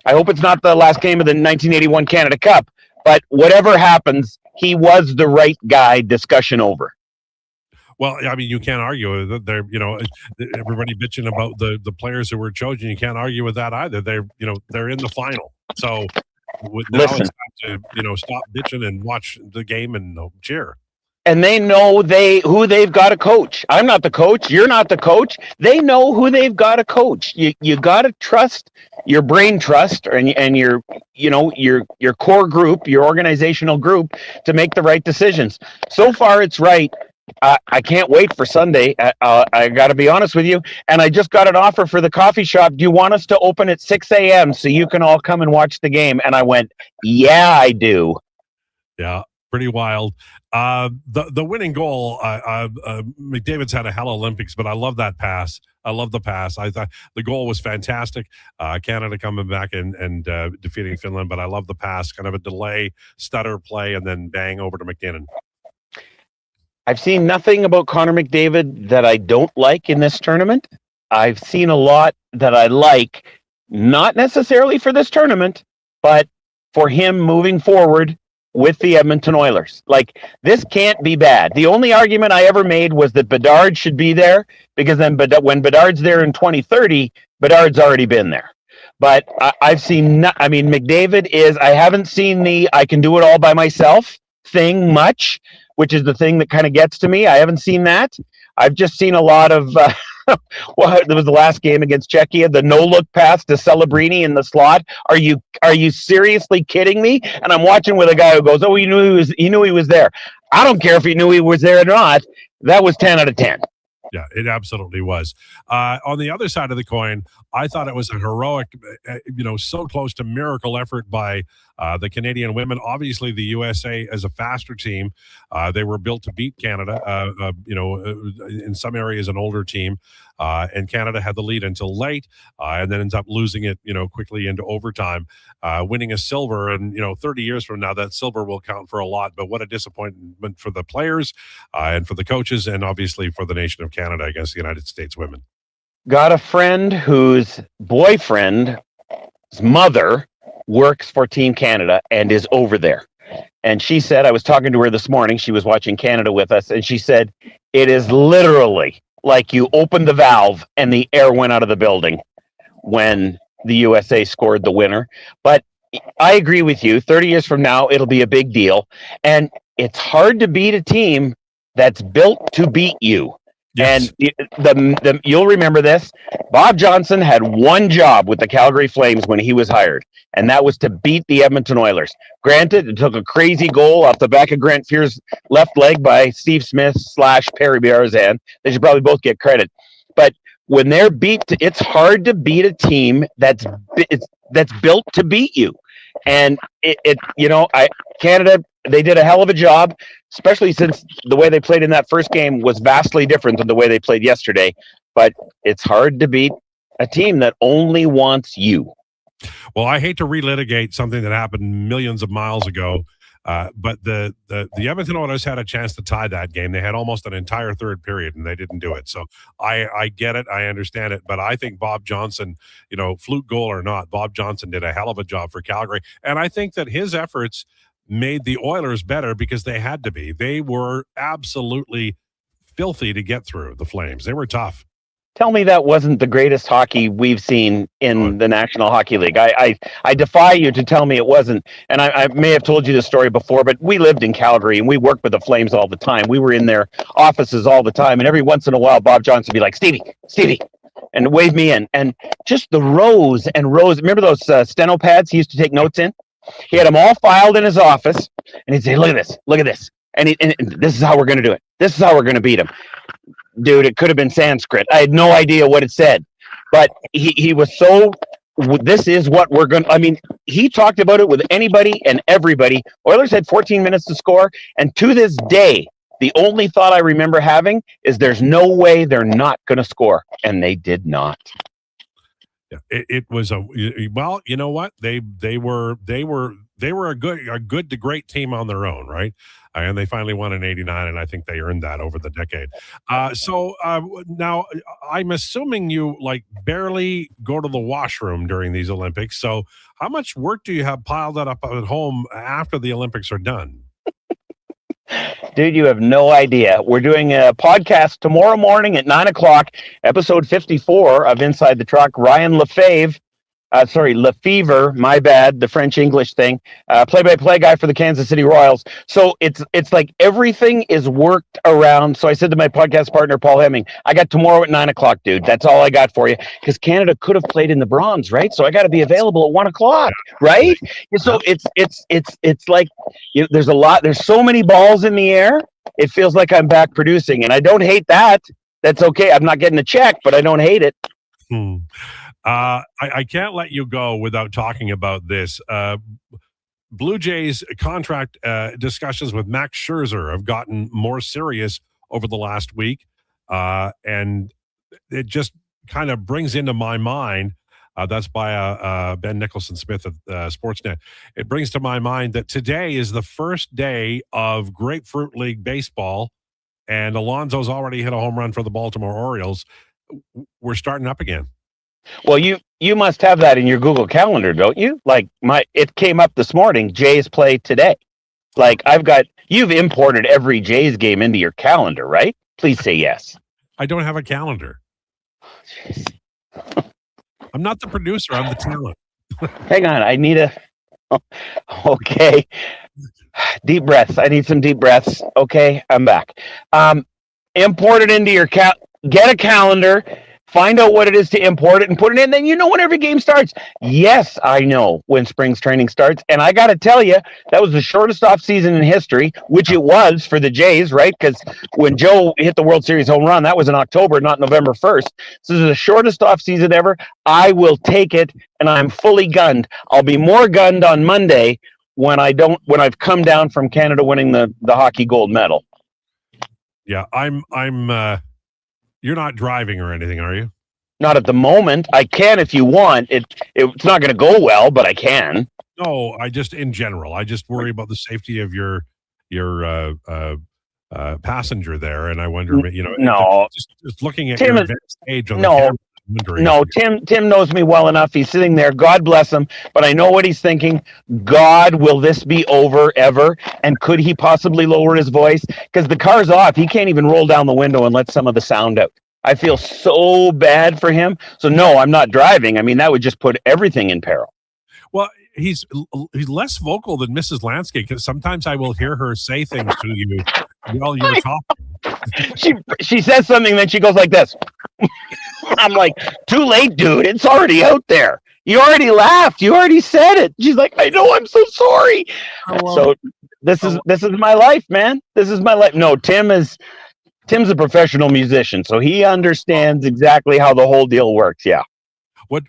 I hope it's not the last game of the 1981 Canada Cup. But whatever happens, he was the right guy. Discussion over. Well, I mean, you can't argue that they're, everybody bitching about the players who were chosen. You can't argue with that either. They're in the final. So now it's time to, stop bitching and watch the game and cheer. And they know who they've got to coach. I'm not the coach. You're not the coach. They know who they've got to coach. You got to trust your brain trust and your core group, your organizational group to make the right decisions. So far, it's right. I can't wait for Sunday. I got to be honest with you. And I just got an offer for the coffee shop. Do you want us to open at 6 a.m. so you can all come and watch the game? And I went, yeah, I do. Yeah, pretty wild. The winning goal, McDavid's had a hell of Olympics, but I love that pass. I love the pass. I thought the goal was fantastic. Canada coming back and defeating Finland, but I love the pass, kind of a delay, stutter play, and then bang over to McKinnon. I've seen nothing about Connor McDavid that I don't like in this tournament. I've seen a lot that I like, not necessarily for this tournament, but for him moving forward with the Edmonton Oilers. Like, this can't be bad. The only argument I ever made was that Bedard should be there, because then when Bedard's there in 2030, Bedard's already been there. But I've seen, McDavid is, I haven't seen the I can do it all by myself thing much, which is the thing that kind of gets to me. I haven't seen that. I've just seen a lot of, well, there was the last game against Czechia, the no-look pass to Celebrini in the slot. Are you seriously kidding me? And I'm watching with a guy who goes, oh, he knew he was there. I don't care if he knew he was there or not. That was 10 out of 10. Yeah, it absolutely was. On the other side of the coin, I thought it was a heroic, so close to miracle effort by the Canadian women. Obviously, the USA as a faster team, they were built to beat Canada. In some areas, an older team, and Canada had the lead until late, and then ends up losing it, quickly into overtime, winning a silver. And 30 years from now, that silver will count for a lot. But what a disappointment for the players, and for the coaches, and obviously for the nation of Canada against the United States women. Got a friend whose boyfriend's mother works for Team Canada and is over there. And she said, I was talking to her this morning, she was watching Canada with us, and she said, it is literally like you opened the valve and the air went out of the building when the USA scored the winner. But I agree with you. 30 years from now, it'll be a big deal. And it's hard to beat a team that's built to beat you. Yes. And you'll remember this. Bob Johnson had one job with the Calgary Flames when he was hired, and that was to beat the Edmonton Oilers. Granted, it took a crazy goal off the back of Grant Fuhr's left leg by Steve Smith / Perry Biarzan. They should probably both get credit. But when they're beat, it's hard to beat a team that's built to beat you. And Canada, they did a hell of a job, especially since the way they played in that first game was vastly different than the way they played yesterday. But it's hard to beat a team that only wants you. Well, I hate to relitigate something that happened millions of miles ago, but the Edmonton Oilers had a chance to tie that game. They had almost an entire third period, and they didn't do it. So I get it. I understand it. But I think Bob Johnson, fluke goal or not, Bob Johnson did a hell of a job for Calgary. And I think that his efforts made the Oilers better because they had to be. They were absolutely filthy to get through the Flames. They were tough. Tell me that wasn't the greatest hockey we've seen in the National Hockey League. I defy you to tell me it wasn't. And I may have told you this story before, but we lived in Calgary and we worked with the Flames all the time. We were in their offices all the time. And every once in a while, Bob Johnson would be like, Stevie, and wave me in. And just the rows and rows. Remember those steno pads he used to take notes in? He had them all filed in his office, and he'd say, look at this. And this is how we're going to do it. This is how we're going to beat him. Dude, it could have been Sanskrit. I had no idea what it said. But he was so, this is what we're going to, I mean, he talked about it with anybody and everybody. Oilers had 14 minutes to score, and to this day, the only thought I remember having is there's no way they're not going to score, and they did not. Yeah, it was well, you know what? They were a good to great team on their own, right? And they finally won in '89, and I think they earned that over the decade. So now I'm assuming you like barely go to the washroom during these Olympics. So how much work do you have piled up at home after the Olympics are done? Dude, you have no idea. We're doing a podcast tomorrow morning at 9:00, episode 54 of Inside the Truck. Ryan Lefevre, my bad, the French-English thing, play-by-play guy for the Kansas City Royals. So it's like everything is worked around. So I said to my podcast partner, Paul Hemming, I got tomorrow at 9:00, dude. That's all I got for you. Because Canada could have played in the bronze, right? So I got to be available at 1:00, right? So it's like there's so many balls in the air. It feels like I'm back producing, and I don't hate that. That's okay. I'm not getting a check, but I don't hate it. I can't let you go without talking about this. Blue Jays contract discussions with Max Scherzer have gotten more serious over the last week, and it just kind of brings into my mind, that's by Ben Nicholson-Smith of Sportsnet. It brings to my mind that today is the first day of Grapefruit League baseball, and Alonso's already hit a home run for the Baltimore Orioles. We're starting up again. Well, you must have that in your Google Calendar, don't you? Like it came up this morning. Jays play today. Like you've imported every Jays game into your calendar, right? Please say yes. I don't have a calendar. I'm not the producer. I'm the talent. Hang on. I need okay. Deep breaths. I need some deep breaths. Okay. I'm back. Import it into your get a calendar. Find out what it is to import it and put it in. Then you know when every game starts. Yes, I know when spring's training starts. And I got to tell you, that was the shortest off season in history, which it was for the Jays, right? Because when Joe hit the World Series home run, that was in October, not November 1st. So this is the shortest off season ever. I will take it, and I'm fully gunned. I'll be more gunned on Monday when I've come down from Canada winning the hockey gold medal. Yeah, I'm you're not driving or anything, are you? Not at the moment. I can if you want. It's not going to go well, but I can. No, I just in general. I just worry about the safety of your passenger there, and I wonder, No, just looking at Tim your advanced age on the camera. No, Tim knows me well enough. He's sitting there. God bless him. But I know what he's thinking. God, will this be over ever? And could he possibly lower his voice? Because the car's off. He can't even roll down the window and let some of the sound out. I feel so bad for him. So no, I'm not driving. I mean, that would just put everything in peril. Well, he's less vocal than Mrs. Lansky, because sometimes I will hear her say things to you while you're talking. She says something, then she goes like this. I'm like, too late, dude. It's already out there. You already laughed. You already said it. She's like, I know. I'm so sorry. So this is my life, man. This is my life. No, Tim's a professional musician, so he understands exactly how the whole deal works. Yeah. What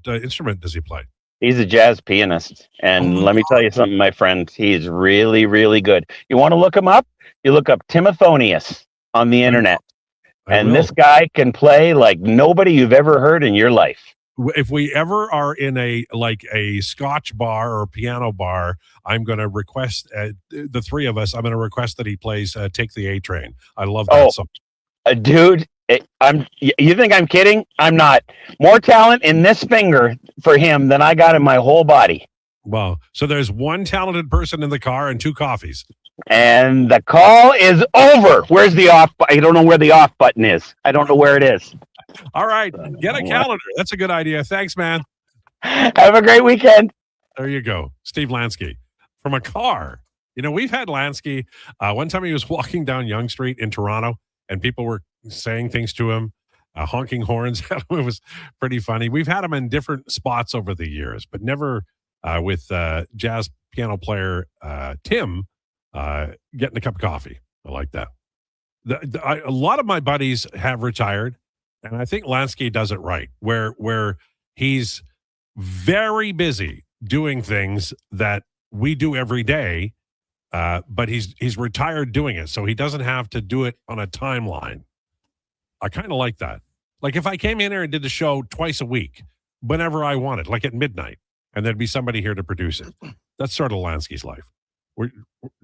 instrument does he play? He's a jazz pianist, and let me tell you something, my friend. He's really, really good. You want to look him up? You look up Timothonius on the internet. And this guy can play like nobody you've ever heard in your life. If we ever are in a Scotch bar or a piano bar, I'm going to request the three of us. I'm going to request that he plays "Take the A Train." I love that song. Dude, you think I'm kidding? I'm not. More talent in this finger for him than I got in my whole body. Wow. So there's one talented person in the car and 2 coffees. And the call is over. Where's the off? I don't know where the off button is. I don't know where it is. All right. Get a calendar. That's a good idea. Thanks, man. Have a great weekend. There you go. Steve Lansky from a car. You know, we've had Lansky. One time he was walking down Yonge Street in Toronto, and people were saying things to him, honking horns at him. It was pretty funny. We've had him in different spots over the years, but never with jazz piano player Tim getting a cup of coffee. I like that. A lot of my buddies have retired, and I think Lansky does it right, where he's very busy doing things that we do every day, but he's retired doing it, so he doesn't have to do it on a timeline. I kind of like that. Like if I came in here and did the show twice a week, whenever I wanted, like at midnight, and there'd be somebody here to produce it. That's sort of Lansky's life.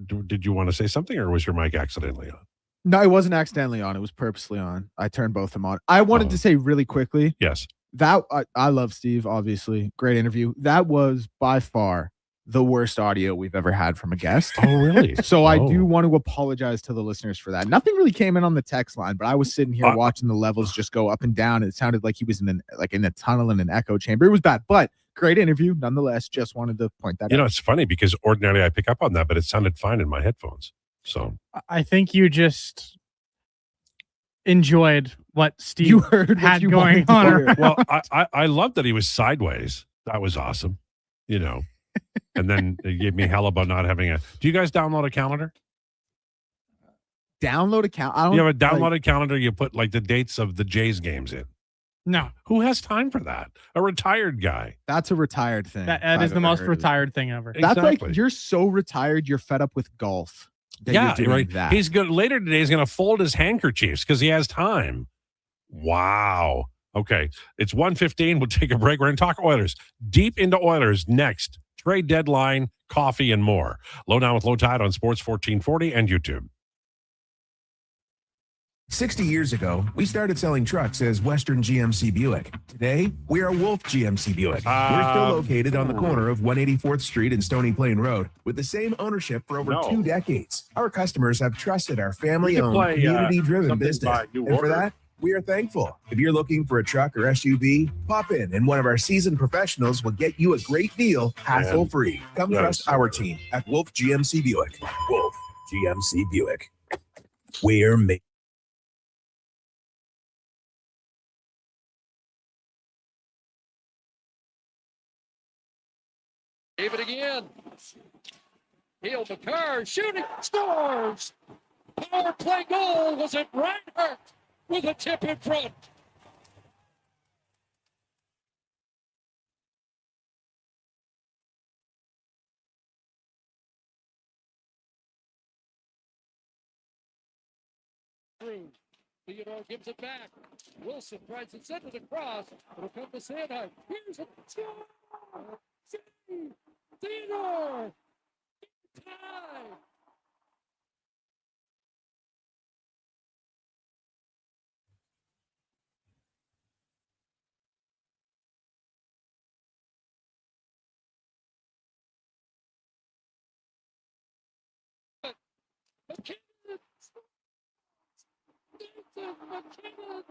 Did you want to say something, or was your mic accidentally on? No, it wasn't accidentally on. It was purposely on. I turned both of them on. I wanted to say really quickly. Yes. That I love Steve, obviously. Great interview. That was by far the worst audio we've ever had from a guest. Oh, really? So I do want to apologize to the listeners for that. Nothing really came in on the text line, but I was sitting here watching the levels just go up and down. And it sounded like he was in a tunnel in an echo chamber. It was bad, but great interview nonetheless. Just wanted to point that out. You know, it's funny because ordinarily I pick up on that, but it sounded fine in my headphones. So I think you just enjoyed what Steve had going on. Well, I love that he was sideways. That was awesome. You know, and then he gave me hell about not having a. Do you guys download a calendar? Download a calendar? You have a downloaded calendar. You put like the dates of the Jays games in. No. Who has time for that? A retired guy. That's a retired thing. That is the most retired thing ever. That's like you're so retired, you're fed up with golf. Yeah, right. That. He's good. Later today, he's going to fold his handkerchiefs because he has time. Wow. Okay. It's 1:15. We'll take a break. We're going to talk Oilers. Deep into Oilers next. Trade deadline, coffee, and more. Lowdown with Lowetide on Sports 1440 and YouTube. 60 years ago, we started selling trucks as Western GMC Buick. Today, we are Wolf GMC Buick. We're still located on the corner of 184th Street and Stony Plain Road with the same ownership for over 2 decades. Our customers have trusted our family-owned, community-driven business. And for that, we are thankful. If you're looking for a truck or SUV, pop in and one of our seasoned professionals will get you a great deal, hassle-free. Come trust our team at Wolf GMC Buick. Wolf GMC Buick. We're made. David again. Heel McCarr shooting, scores! Power play goal. Was it Reinhardt with a tip in front? Theodore gives it back. Wilson tries to send it across. It'll come to Sandheim. Here's a score! Theodore! Tie! McKinnon! Nathan McKinnon!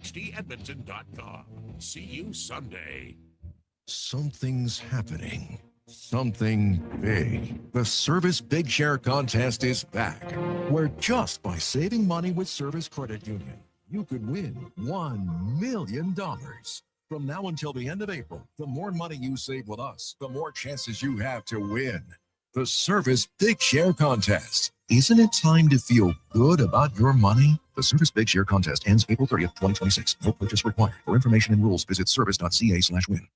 StEdmonton.com. See you Sunday. Something's happening. Something big. The Service Big Share Contest is back, where just by saving money with Service Credit Union, you could win $1 million. From now until the end of April, the more money you save with us, the more chances you have to win. The Service Big Share Contest. Isn't it time to feel good about your money? The Service Big Share Contest ends April 30th, 2026. No purchase required. For information and rules, visit service.ca/win.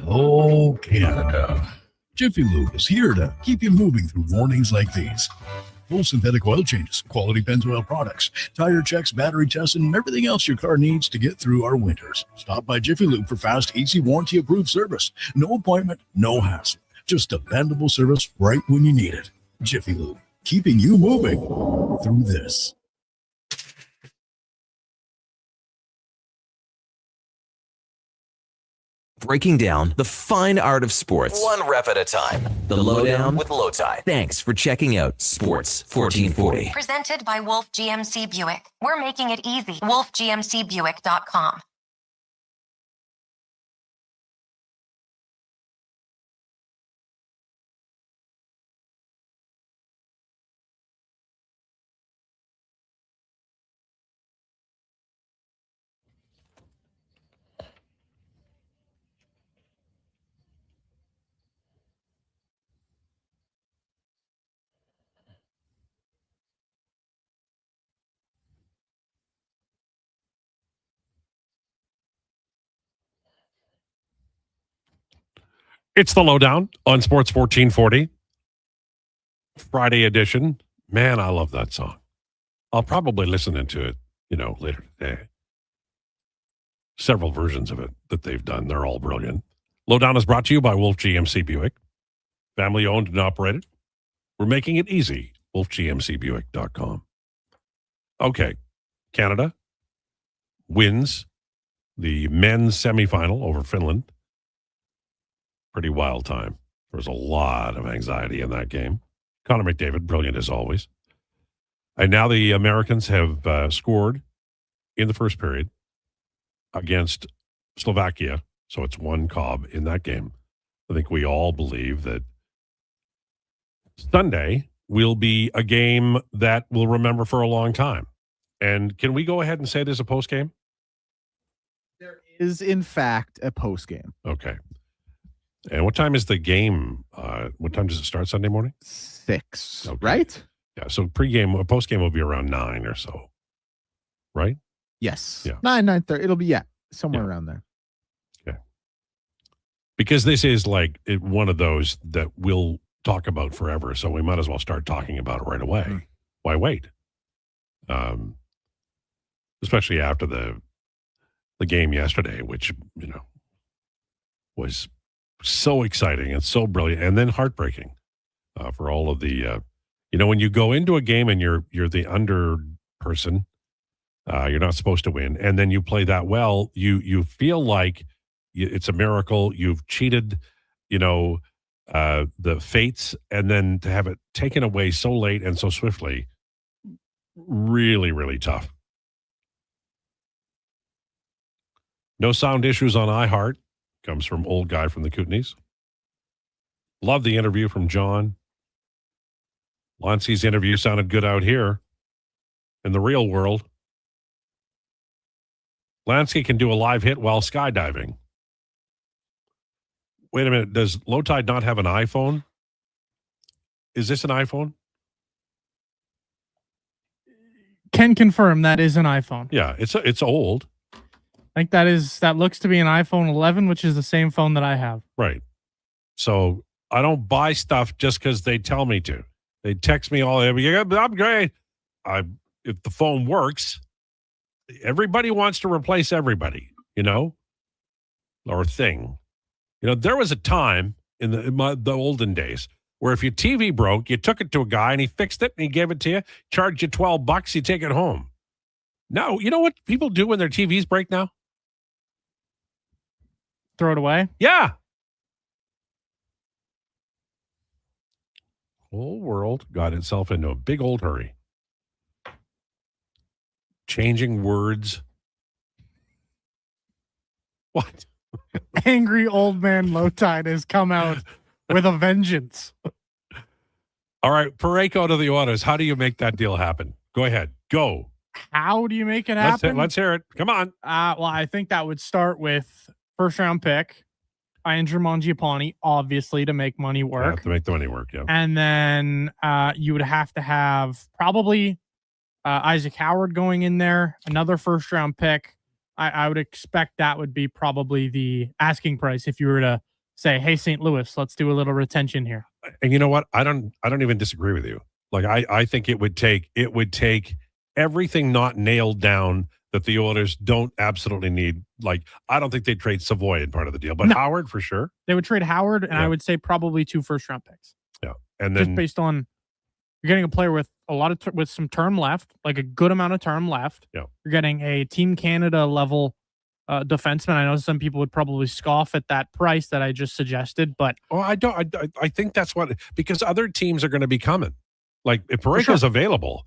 Oh, Canada. Jiffy Lube is here to keep you moving through mornings like these. Full synthetic oil changes, quality Pennzoil products, tire checks, battery tests, and everything else your car needs to get through our winters. Stop by Jiffy Lube for fast, easy, warranty-approved service. No appointment, no hassle. Just dependable service right when you need it. Jiffy Lube, keeping you moving through this. Breaking down the fine art of sports, one rep at a time. The Lowdown with Lowetide. Thanks for checking out Sports 1440. Presented by Wolf GMC Buick. We're making it easy. WolfGMCBuick.com. It's the Lowdown on Sports 1440. Friday edition. Man, I love that song. I'll probably listen into it, later today. Several versions of it that they've done. They're all brilliant. Lowdown is brought to you by Wolf GMC Buick. Family owned and operated. We're making it easy. WolfGMCBuick.com. Okay. Canada wins the men's semifinal over Finland. Pretty wild time. There was a lot of anxiety in that game. Connor McDavid, brilliant as always. And now the Americans have scored in the first period against Slovakia. So it's one Cobb in that game. I think we all believe that Sunday will be a game that we'll remember for a long time. And can we go ahead and say there's a post game? There is, in fact, a post game. Okay. And what time is the game? What time does it start Sunday morning? 6, right? Yeah, so pregame, postgame will be around 9 or so, right? Yes. Yeah. 9:30. It'll be, somewhere around there. Okay. Because this is like one of those that we'll talk about forever, so we might as well start talking about it right away. Mm. Why wait? Especially after the game yesterday, which, was so exciting and so brilliant, and then heartbreaking for all of the, when you go into a game and you're the under person, you're not supposed to win, and then you play that well, you feel like it's a miracle. You've cheated, the fates, and then to have it taken away so late and so swiftly, really, really tough. No sound issues on iHeart. Comes from old guy from the Kootenays. Love the interview from John. Lancey's interview sounded good out here in the real world. Lansky can do a live hit while skydiving. Wait a minute. Does Lowetide not have an iPhone? Is this an iPhone? Can confirm that is an iPhone. Yeah, it's old. I think that looks to be an iPhone 11, which is the same phone that I have. Right. So I don't buy stuff just because they tell me to. They text me all, I'm great. If the phone works, everybody wants to replace everybody, or thing. There was a time in the olden days where if your TV broke, you took it to a guy and he fixed it and he gave it to you, charged you $12, you take it home. Now, you know what people do when their TVs break now? Throw it away? Yeah. Whole world got itself into a big old hurry. Changing words. What? Angry old man Lowetide has come out with a vengeance. All right, Parayko to the Oilers. How do you make that deal happen? Go ahead. Go. How do you make it happen? Let's hear it. Come on. Well, I think that would start with first round pick, Andrew Mangiapane, obviously, to make money work. To make the money work, yeah. And then you would have to have probably Isaac Howard going in there, another first round pick. I would expect that would be probably the asking price if you were to say, hey, St. Louis, let's do a little retention here. And you know what? I don't even disagree with you. Like I think it would take everything not nailed down that the Oilers don't absolutely need. Like, I don't think they'd trade Savoy in part of the deal, but no. Howard for sure. They would trade Howard, and I would say probably 2 first round picks. Yeah, and then just based on you're getting a player with a lot of with some term left, like a good amount of term left. Yeah, you're getting a Team Canada level defenseman. I know some people would probably scoff at that price that I just suggested, but I don't. I think that's what, because other teams are going to be coming. Like if Parayko's available,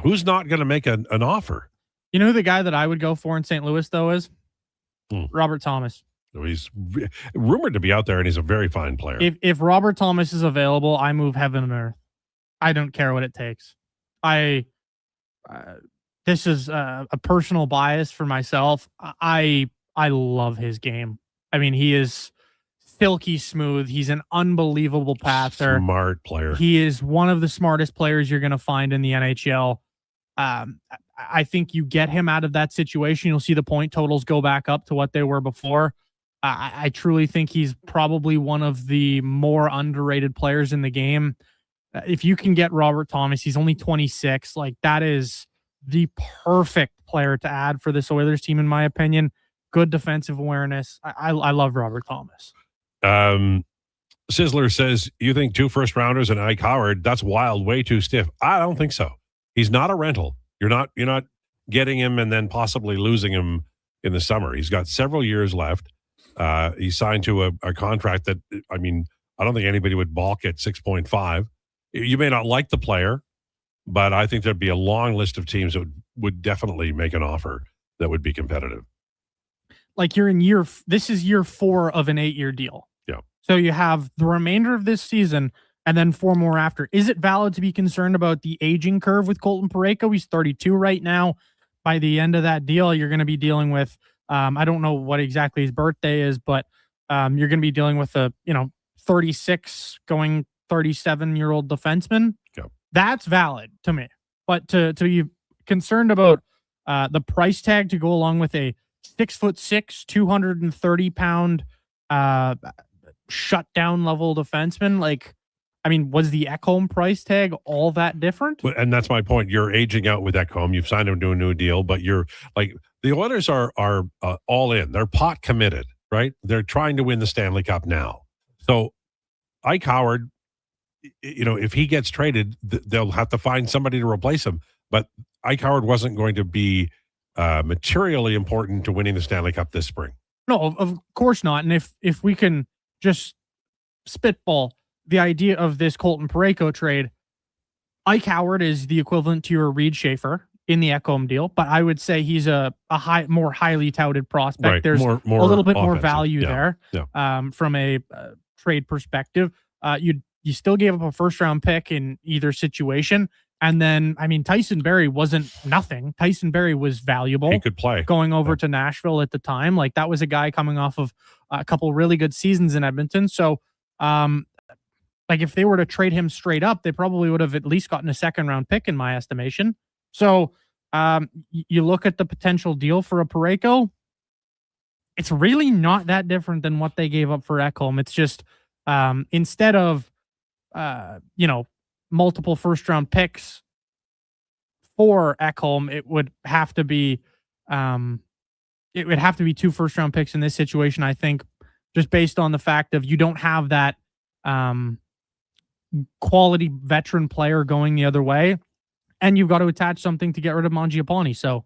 who's not going to make an offer? You know who the guy that I would go for in St. Louis though is Robert Thomas. He's rumored to be out there, and he's a very fine player. If Robert Thomas is available, I move heaven and earth. I don't care what it takes. This is a personal bias for myself. I love his game. I mean, he is silky smooth. He's an unbelievable passer. Smart player. He is one of the smartest players you're going to find in the NHL. I think you get him out of that situation, you'll see the point totals go back up to what they were before. I truly think he's probably one of the more underrated players in the game. If you can get Robert Thomas, he's only 26. Like, that is the perfect player to add for this Oilers team, in my opinion. Good defensive awareness. I love Robert Thomas. Sizzler says, you think 2 first rounders and Ike Howard, that's wild, way too stiff. I don't think so. He's not a rental. You're not getting him and then possibly losing him in the summer. He's got several years left. He signed to a contract that, I mean, I don't think anybody would balk at 6.5. You may not like the player, but I think there'd be a long list of teams that would definitely make an offer that would be competitive. Like, this is year 4 of an 8-year deal. Yeah. So you have the remainder of this season and then 4 more after. Is it valid to be concerned about the aging curve with Colton Parayko? He's 32 right now. By the end of that deal, you're going to be dealing with, I don't know what exactly his birthday is, but you're going to be dealing with a 36 going 37-year-old defenseman. Yeah. That's valid to me. But to be concerned about the price tag to go along with a 6'6", 230-pound shutdown level defenseman, like, I mean, was the Ekholm price tag all that different? And that's my point. You're aging out with Ekholm. You've signed him to a new deal, but you're like, the Oilers are all in. They're pot committed, right? They're trying to win the Stanley Cup now. So Ike Howard, if he gets traded, they'll have to find somebody to replace him. But Ike Howard wasn't going to be materially important to winning the Stanley Cup this spring. No, of course not. And if we can just spitball the idea of this Colton Parayko trade, Ike Howard is the equivalent to your Reed Schaefer in the Ekholm deal, but I would say he's a more highly touted prospect. Right. There's more a little bit more offensive. value there. From a trade perspective. You still gave up a first round pick in either situation. And then, I mean, Tyson Barrie wasn't nothing. Tyson Barrie was valuable. He could play. Going over to Nashville at the time. Like, that was a guy coming off of a couple really good seasons in Edmonton. So, like, if they were to trade him straight up, they probably would have at least gotten a second round pick in my estimation. So, you look at the potential deal for a Parayko, it's really not that different than what they gave up for Ekholm. It's just, instead of, multiple first round picks for Ekholm, it would have to be 2 first round picks in this situation, I think, just based on the fact of you don't have that quality veteran player going the other way, and you've got to attach something to get rid of Mangiapane. So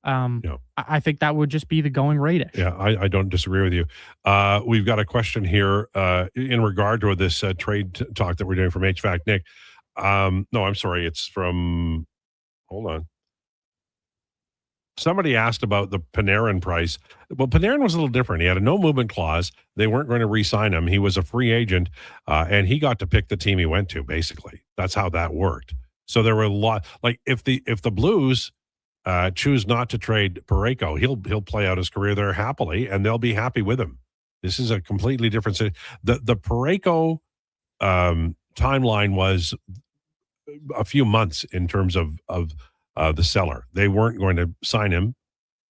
I think that would just be the going rate. Yeah, I don't disagree with you. We've got a question here in regard to this trade talk that we're doing from HVAC Nick. No, I'm sorry. It's from, hold on. Somebody asked about the Panarin price. Well, Panarin was a little different. He had a no movement clause. They weren't going to re-sign him. He was a free agent, and he got to pick the team he went to, basically. That's how that worked. So there were a lot, like if the Blues choose not to trade Parayko, he'll play out his career there happily, and they'll be happy with him. This is a completely different the Parayko timeline was a few months in terms of the seller. They weren't going to sign him,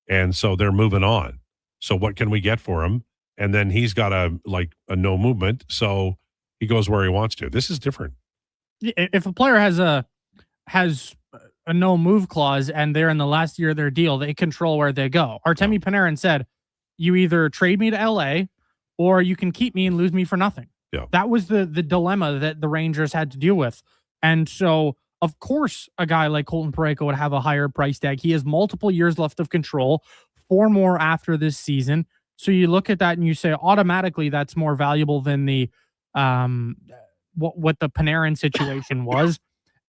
and so they're moving on. So what can we get for him? And then he's got a no movement, so he goes where he wants to. This is different. If a player has a no move clause and they're in the last year of their deal, they control where they go. Artemi Panarin said, "You either trade me to LA or you can keep me and lose me for nothing." Yeah. That was the dilemma that the Rangers had to deal with. And so, of course, a guy like Colton Parayko would have a higher price tag. He has multiple years left of control, 4 more after this season. So you look at that and you say automatically that's more valuable than the what the Panarin situation was.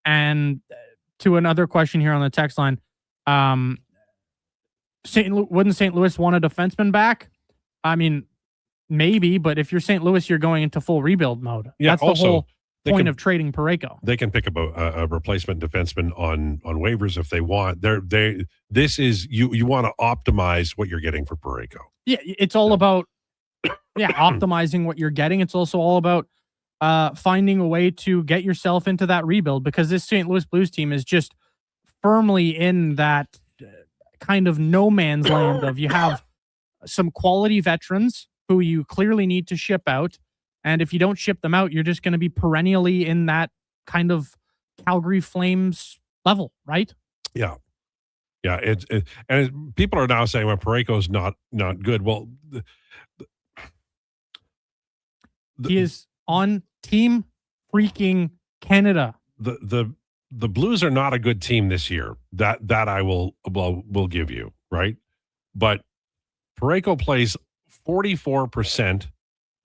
And to another question here on the text line, wouldn't St. Louis want a defenseman back? I mean, maybe, but if you're St. Louis, you're going into full rebuild mode. Yeah, that's the whole point of trading Parayko. They can pick up a replacement defenseman on waivers if they want. This is you want to optimize what you're getting for Parayko. Yeah, it's all about optimizing what you're getting. It's also all about finding a way to get yourself into that rebuild, because this St. Louis Blues team is just firmly in that kind of no man's land of you have some quality veterans who you clearly need to ship out. And if you don't ship them out, you're just going to be perennially in that kind of Calgary Flames level, right? Yeah. Yeah. And people are now saying, well, Parayko's not good. Well, he is on Team freaking Canada. The Blues are not a good team this year. That I will give you, right? But Parayko plays 44%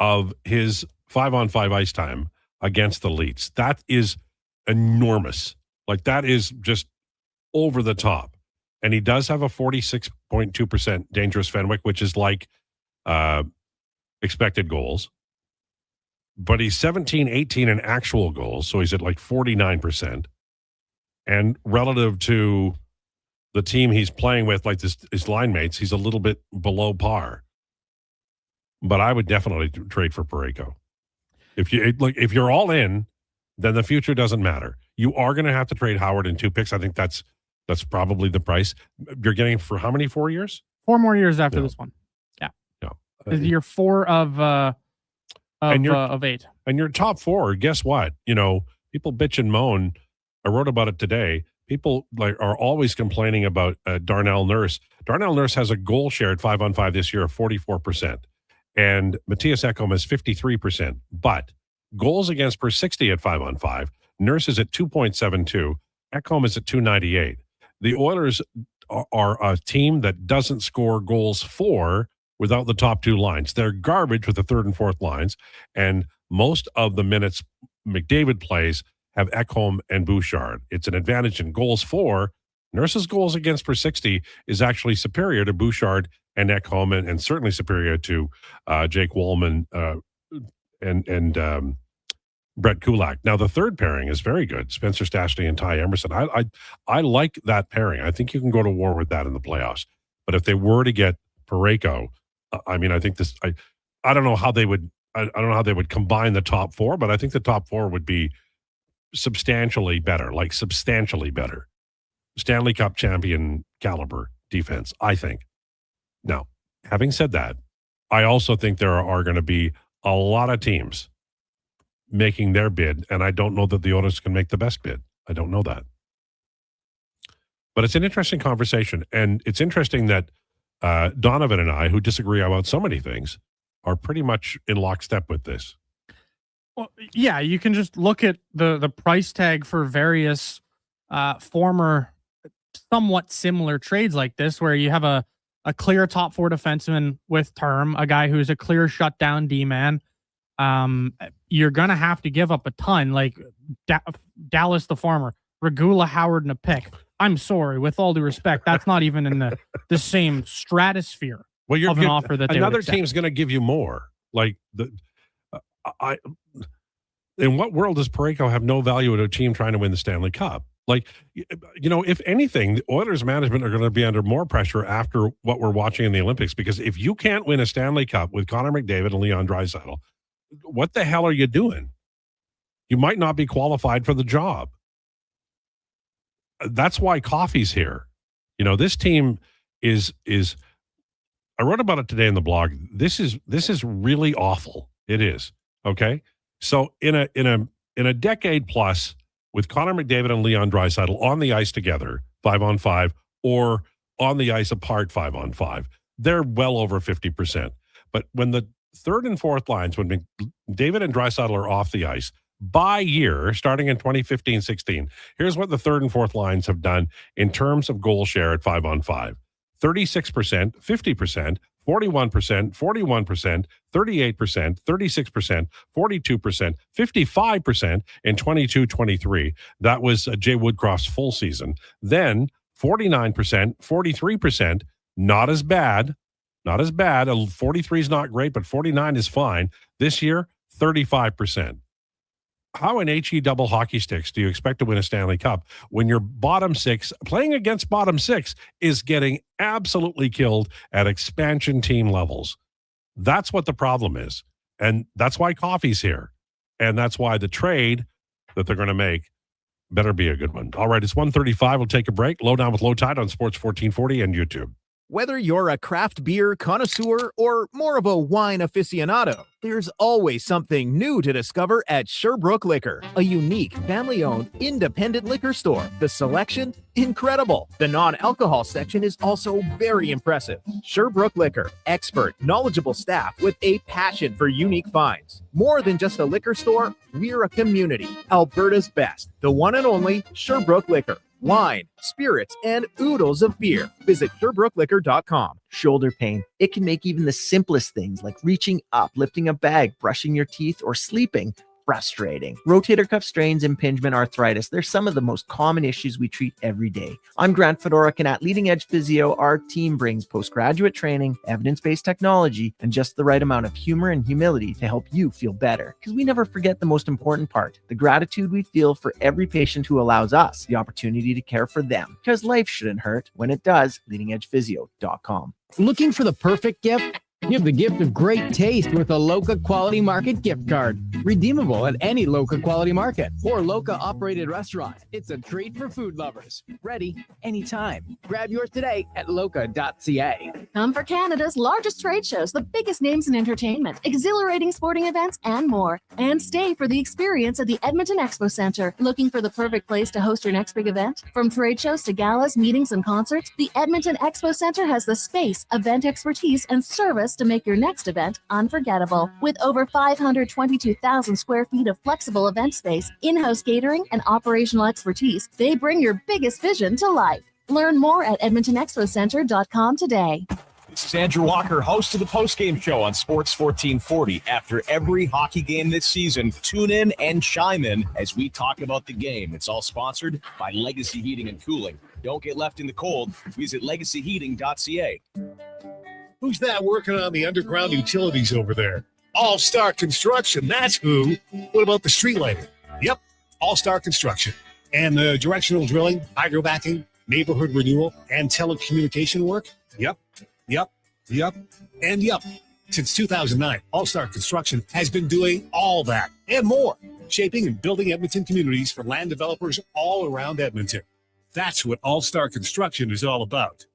of his 5-on-5 ice time against the Leafs. That is enormous. Like, that is just over the top. And he does have a 46.2% dangerous Fenwick, which is like expected goals. But he's 17-18 in actual goals, so he's at like 49%. And relative to the team he's playing with, like his line mates, he's a little bit below par. But I would definitely trade for Parayko. If you're all in, then the future doesn't matter. You are going to have to trade Howard in 2 picks. I think that's probably the price. You're getting for how many? 4 years? 4 more years after this one. Yeah. No. This is year 4 of 8. And your top 4, guess what? People bitch and moan. I wrote about it today. People are always complaining about Darnell Nurse. Darnell Nurse has a goal share at 5-on-5 this year of 44%. And Matthias Ekholm is 53%. But goals against per 60 at 5-on-5, Nurse is at 2.72. Ekholm is at 298. The Oilers are a team that doesn't score goals for without the top 2 lines. They're garbage with the 3rd and 4th lines. And most of the minutes McDavid plays have Ekholm and Bouchard. It's an advantage in goals for. Nurse's goals against per 60 is actually superior to Bouchard and Ekholm, and certainly superior to Jake Wallman and Brett Kulak. Now, the third pairing is very good. Spencer Stastny and Ty Emerson. I like that pairing. I think you can go to war with that in the playoffs. But if they were to get Parayko, I think this. I don't know how they would. I don't know how they would combine the top 4, but I think the top 4 would be substantially better. Like substantially better. Stanley Cup champion caliber defense, I think. Now, having said that, I also think there are going to be a lot of teams making their bid, and I don't know that the Oilers can make the best bid. I don't know that. But it's an interesting conversation, and it's interesting that Donovan and I, who disagree about so many things, are pretty much in lockstep with this. Well, yeah, you can just look at the price tag for various former somewhat similar trades like this, where you have a clear top 4 defenseman with term, a guy who's a clear shutdown D-man. You're going to have to give up a ton, like Dallas the Farmer, Regula, Howard, and a pick. I'm sorry, with all due respect, that's not even in the same stratosphere of an offer that another team's going to give you more. Like in what world does Parayko have no value at a team trying to win the Stanley Cup? Like, if anything, the Oilers management are going to be under more pressure after what we're watching in the Olympics, because if you can't win a Stanley Cup with Connor McDavid and Leon Draisaitl, what the hell are you doing? You might not be qualified for the job. That's why Coffey's here. This team is I wrote about it today in the blog. This is really awful. It is. Okay. So in a decade plus, with Connor McDavid and Leon Draisaitl on the ice together, 5-on-5, or on the ice apart 5-on-5, they're well over 50%. But when the third and fourth lines, when McDavid and Draisaitl are off the ice, by year, starting in 2015-16, here's what the third and fourth lines have done in terms of goal share at 5-on-5. 36%, 50%, 41%, 41%, 38%, 36%, 42%, 55% in 22-23. That was Jay Woodcroft's full season. Then 49%, 43%, not as bad. 43 is not great, but 49 is fine. This year, 35%. How in HE double hockey sticks do you expect to win a Stanley Cup when your bottom six, playing against bottom six, is getting absolutely killed at expansion team levels? That's what the problem is. And that's why Coffey's here. And that's why the trade that they're going to make better be a good one. All right, it's 1:35. We'll take a break. Lowdown with Lowetide on Sports 1440 and YouTube. Whether you're a craft beer connoisseur or more of a wine aficionado, there's always something new to discover at Sherbrooke Liquor, a unique, family-owned, independent liquor store. The selection, incredible. The non-alcohol section is also very impressive. Sherbrooke Liquor, expert, knowledgeable staff with a passion for unique finds. More than just a liquor store, we're a community. Alberta's best, the one and only Sherbrooke Liquor. Wine, spirits, and oodles of beer. Visit SherbrookeLiquor.com. Shoulder pain. It can make even the simplest things like reaching up, lifting a bag, brushing your teeth, or sleeping frustrating. Rotator cuff strains, impingement, arthritis, they're some of the most common issues we treat every day. I'm Grant Fedoruk, and at Leading Edge Physio, our team brings postgraduate training, evidence-based technology, and just the right amount of humor and humility to help you feel better. Because we never forget the most important part, the gratitude we feel for every patient who allows us the opportunity to care for them. Because life shouldn't hurt. When it does, leadingedgephysio.com. Looking for the perfect gift? Give the gift of great taste with a Loca Quality Market gift card. Redeemable at any Loca Quality Market or Loca operated restaurant. It's a treat for food lovers. Ready anytime. Grab yours today at loca.ca. Come for Canada's largest trade shows, the biggest names in entertainment, exhilarating sporting events, and more. And stay for the experience at the Edmonton Expo Centre. Looking for the perfect place to host your next big event? From trade shows to galas, meetings, and concerts, the Edmonton Expo Centre has the space, event expertise, and service to make your next event unforgettable. With over 522,000 square feet of flexible event space, in-house catering, and operational expertise, they bring your biggest vision to life. Learn more at EdmontonExpoCenter.com today. This is Andrew Walker, host of the postgame show on Sports 1440. After every hockey game this season, tune in and chime in as we talk about the game. It's all sponsored by Legacy Heating and Cooling. Don't get left in the cold. Visit legacyheating.ca. Who's that working on the underground utilities over there? All-Star Construction, that's who. What about the street lighting? Yep, All-Star Construction. And the directional drilling, hydrovacking, neighborhood renewal, and telecommunication work? Yep. Since 2009, All-Star Construction has been doing all that and more, shaping and building Edmonton communities for land developers all around Edmonton. That's what All-Star Construction is all about.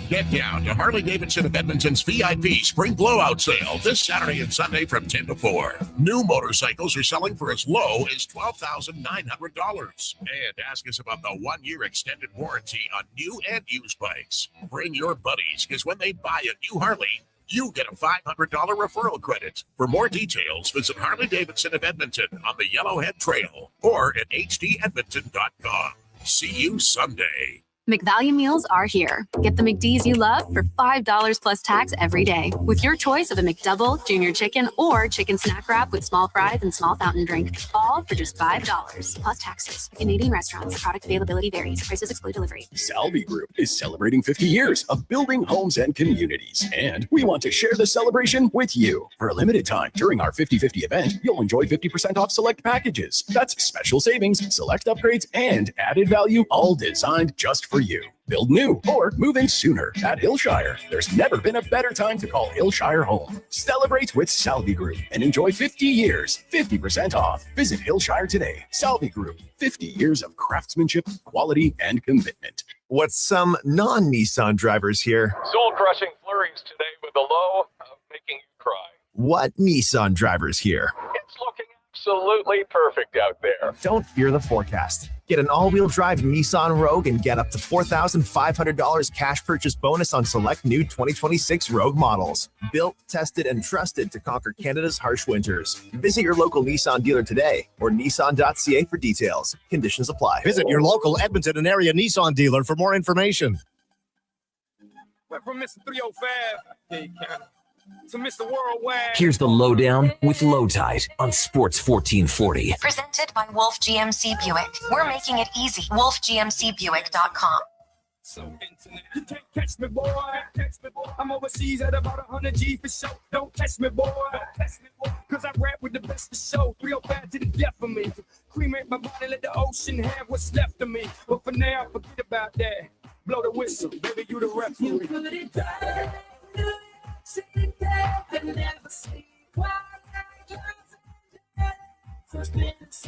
Get down to Harley-Davidson of Edmonton's VIP Spring Blowout Sale this Saturday and Sunday from 10 to 4. New motorcycles are selling for as low as $12,900. And ask us about the 1-year extended warranty on new and used bikes. Bring your buddies, because when they buy a new Harley, you get a $500 referral credit. For more details, visit Harley-Davidson of Edmonton on the Yellowhead Trail or at hdedmonton.com. See you Sunday. McValue meals are here. Get the McD's you love for $5 plus tax every day with your choice of a McDouble, Junior Chicken, or Chicken Snack Wrap with small fries and small fountain drink. All for just $5 plus taxes. Canadian restaurants. Product availability varies. Prices exclude delivery. Salvi Group is celebrating 50 years of building homes and communities, and we want to share the celebration with you. For a limited time during our 50/50 event, you'll enjoy 50% off select packages. That's special savings, select upgrades, and added value, all designed just for you. Build new or move in sooner at Hillshire. There's never been a better time to call Hillshire home. Celebrate with Salvi Group and enjoy 50 years, 50% off. Visit Hillshire today. Salvi Group, 50 years of craftsmanship, quality, and commitment. What's some non-Nissan drivers here? Soul-crushing flurries today with the low of making you cry. What Nissan drivers here? It's looking absolutely perfect out there. Don't fear the forecast. Get an all-wheel drive Nissan Rogue and get up to $4,500 cash purchase bonus on select new 2026 Rogue models. Built, tested, and trusted to conquer Canada's harsh winters. Visit your local Nissan dealer today or nissan.ca for details. Conditions apply. Visit your local Edmonton and area Nissan dealer for more information. Went from Mr. 305 to Mr. Worldwide. Here's the Lowdown with Lowetide on Sports 1440. Presented by Wolf GMC Buick. We're making it easy. WolfGMCBuick.com. So internet, you can't catch me, boy. I'm overseas at about 100 G for show. Don't catch me, boy. Cause I rap with the best of show. 305 to the death of me. Cremate my body, let the ocean have what's left of me. But for now, forget about that. Blow the whistle, baby, you the referee. You put it down.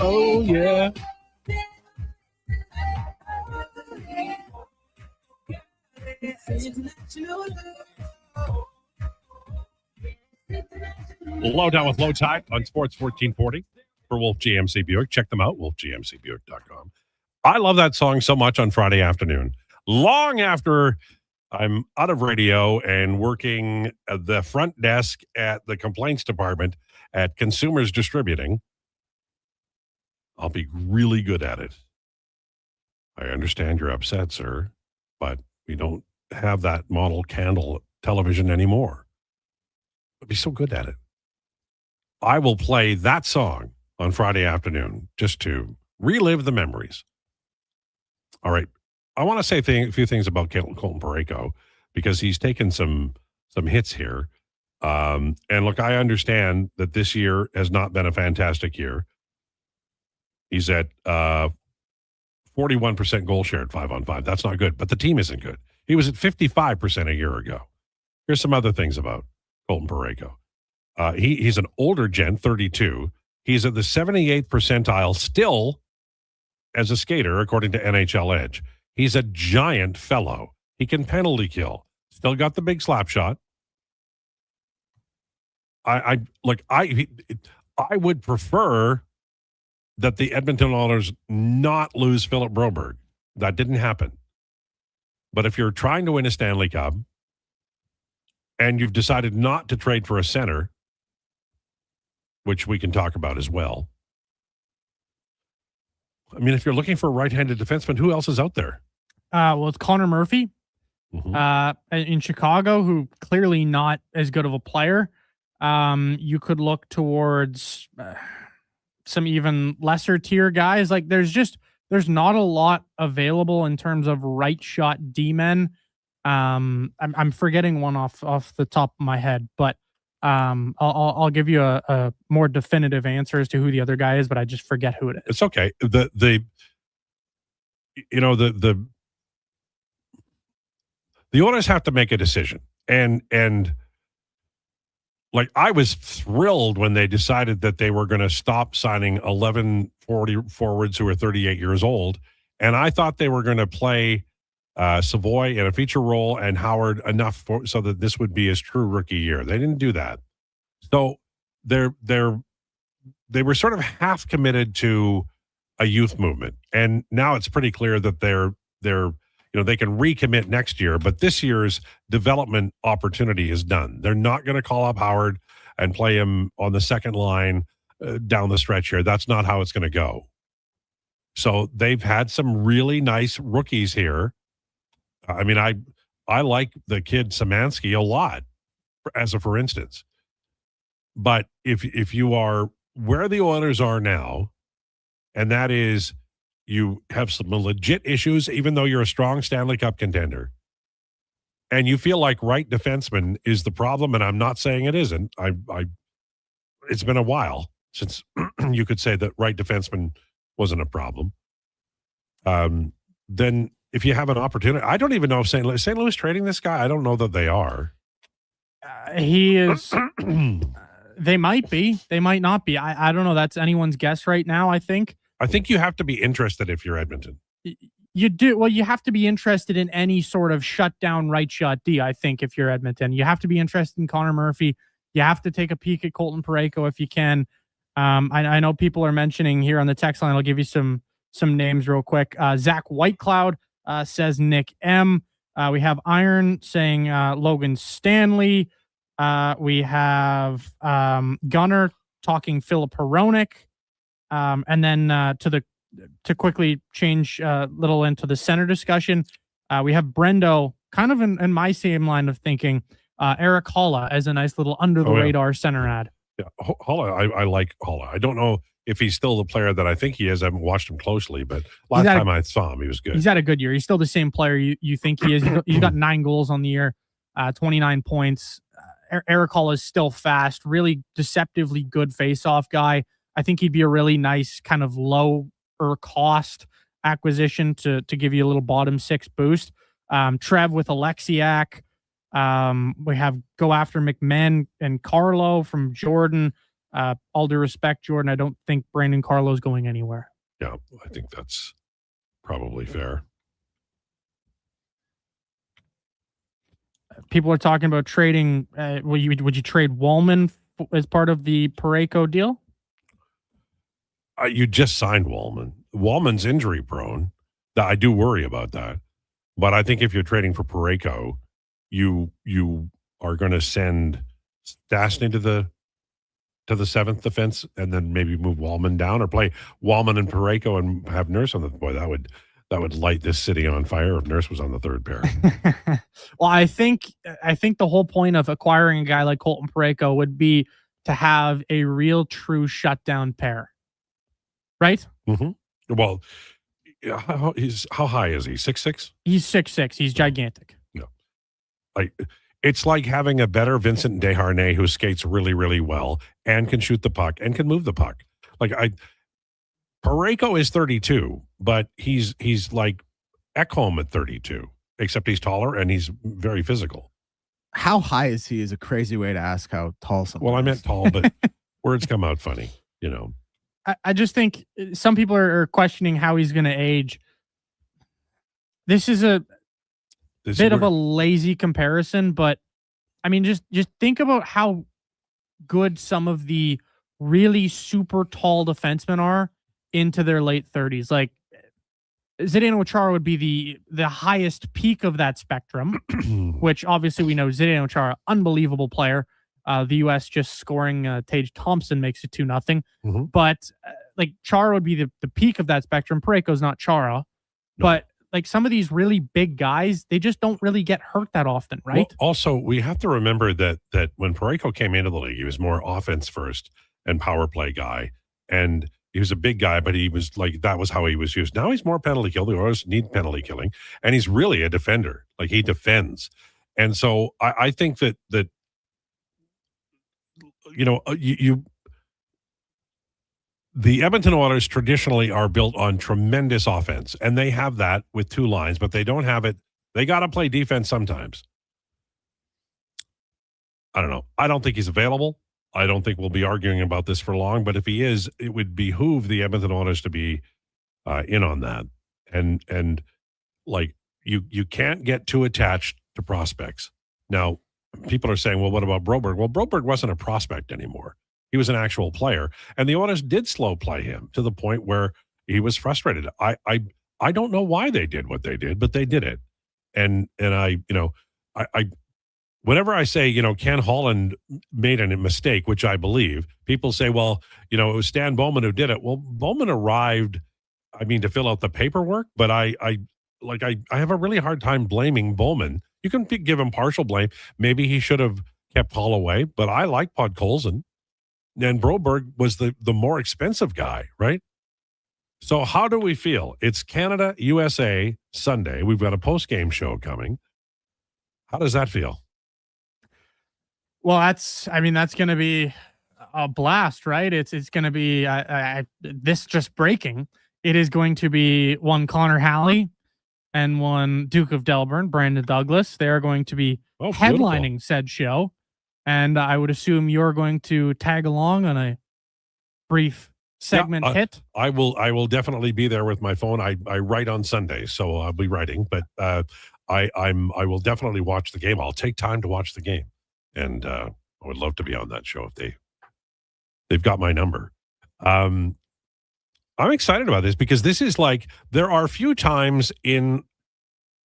Oh, yeah. Lowdown with Lowetide on Sports 1440 for Wolf GMC Buick. Check them out, wolfgmcbuick.com. I love that song so much on Friday afternoon. Long after I'm out of radio and working at the front desk at the complaints department at Consumers Distributing, I'll be really good at it. I understand you're upset, sir, but we don't have that model candle television anymore. I'll be so good at it. I will play that song on Friday afternoon just to relive the memories. All right. I want to say a few things about Colton Parayko because he's taken some hits here. And look, I understand that this year has not been a fantastic year. He's at 41% goal share at 5-on-5. That's not good, but the team isn't good. He was at 55% a year ago. Here's some other things about Colton Parayko. He's an older gent, 32. He's at the 78th percentile still as a skater, according to NHL Edge. He's a giant fellow. He can penalty kill. Still got the big slap shot. I would prefer that the Edmonton Oilers not lose Philip Broberg. That didn't happen. But if you're trying to win a Stanley Cup and you've decided not to trade for a center, which we can talk about as well. I mean, if you're looking for a right-handed defenseman, who else is out there? Well, it's Connor Murphy in Chicago, who clearly not as good of a player. You could look towards some even lesser tier guys. Like there's not a lot available in terms of right shot D-men. I'm forgetting one off the top of my head, but I'll give you a more definitive answer as to who the other guy is, but I just forget who it is. It's okay. The owners have to make a decision. And like I was thrilled when they decided that they were going to stop signing 11 forwards who are 38 years old. And I thought they were going to play Savoy in a feature role and Howard enough so that this would be his true rookie year. They didn't do that. So they were sort of half committed to a youth movement. And now it's pretty clear that they're they can recommit next year, but this year's development opportunity is done. They're not going to call up Howard and play him on the second line down the stretch here. That's not how it's going to go. So they've had some really nice rookies here. I mean, I like the kid Szymanski a lot, for instance. But if you are where the Oilers are now, and that is you have some legit issues, even though you're a strong Stanley Cup contender, and you feel like right defenseman is the problem, and I'm not saying it isn't. It's been a while since you could say that right defenseman wasn't a problem. Then if you have an opportunity, I don't even know if St. Louis trading this guy. I don't know that they are. He is. They might be. They might not be. I don't know. That's anyone's guess right now, I think. I think you have to be interested if you're Edmonton. You do. Well, you have to be interested in any sort of shutdown right shot D, I think, if you're Edmonton. You have to be interested in Connor Murphy. You have to take a peek at Colton Parayko if you can. I know people are mentioning here on the text line. I'll give you some names real quick. Zach Whitecloud says Nick M. We have Iron saying Logan Stanley. We have Gunner talking Philip Hronek. And then to quickly change little into the center discussion, we have Brendo kind of in my same line of thinking. Eric Holla as a nice little under the radar center ad. Yeah, Holla, I like Holla. I don't know if he's still the player that I think he is. I haven't watched him closely, but last time I saw him, he was good. He's had a good year. He's still the same player you think he is. He's got 9 goals on the year, 29 points. Eric Holla is still fast, really deceptively good face-off guy. I think he'd be a really nice kind of lower cost acquisition to give you a little bottom 6 boost. Trev with Alexiak. We have go after McMahon and Carlo from Jordan. All due respect, Jordan, I don't think Brandon Carlo's going anywhere. Yeah, I think that's probably fair. People are talking about trading. Would you trade Wallman as part of the Parayko deal? You just signed Wallman. Wallman's injury prone. I do worry about that. But I think if you're trading for Parayko, you are going to send Stastny to the 7th defense and then maybe move Wallman down, or play Wallman and Parayko and have Nurse on the boy. That would light this city on fire if Nurse was on the 3rd pair. Well, I think the whole point of acquiring a guy like Colton Parayko would be to have a real true shutdown pair. Right? Mm-hmm. Well, how high is he? 6'6"? He's 6'6". He's gigantic. It's like having a better Vincent Desharnais who skates really, really well and can shoot the puck and can move the puck. Parayko is 32, but he's like Ekholm at 32, except he's taller and he's very physical. How high is he is a crazy way to ask how tall someone Well, I meant tall, but words come out funny, you know. I just think some people are questioning how he's going to age. This is a bit of a lazy comparison, but I mean, just think about how good some of the really super tall defensemen are into their late 30s. Like Zdeno Chara would be the highest peak of that spectrum, which obviously we know Zdeno Chara, unbelievable player. The U.S. just scoring Tage Thompson makes it 2-0. Mm-hmm. But like Chara would be the peak of that spectrum. Parayko's not Chara, no. But like some of these really big guys, they just don't really get hurt that often, right? Well, also, we have to remember that when Parayko came into the league, he was more offense first and power play guy. And he was a big guy, but he was like, that was how he was used. Now he's more penalty kill. The Oilers need penalty killing. And he's really a defender. Like, he defends. And so I think that you know, the Edmonton Oilers traditionally are built on tremendous offense, and they have that with 2 lines, but they don't have it. They got to play defense sometimes. I don't know. I don't think he's available. I don't think we'll be arguing about this for long, but if he is, it would behoove the Edmonton Oilers to be in on that. And like, you can't get too attached to prospects. Now, people are saying, well, what about Broberg? Well, Broberg wasn't a prospect anymore. He was an actual player. And the Oilers did slow play him to the point where he was frustrated. I don't know why they did what they did, but they did it. And I whenever I say, you know, Ken Holland made a mistake, which I believe, people say, well, you know, it was Stan Bowman who did it. Well, Bowman arrived I mean, to fill out the paperwork, but I have a really hard time blaming Bowman. You can give him partial blame. Maybe he should have kept Holloway, but I like Podkolzin. And Broberg was the more expensive guy, right? So how do we feel? It's Canada, USA, Sunday. We've got a post-game show coming. How does that feel? Well, that's going to be a blast, right? It's going to be this just breaking. It is going to be one Connor Halley and one Duke of Delburn, Brandon Douglas. They are going to be headlining said show. And I would assume you're going to tag along on a brief segment hit. I will definitely be there with my phone. I write on Sunday, so I'll be writing, but I will definitely watch the game. I'll take time to watch the game. And I would love to be on that show if they've got my number. I'm excited about this because this is like, there are a few times in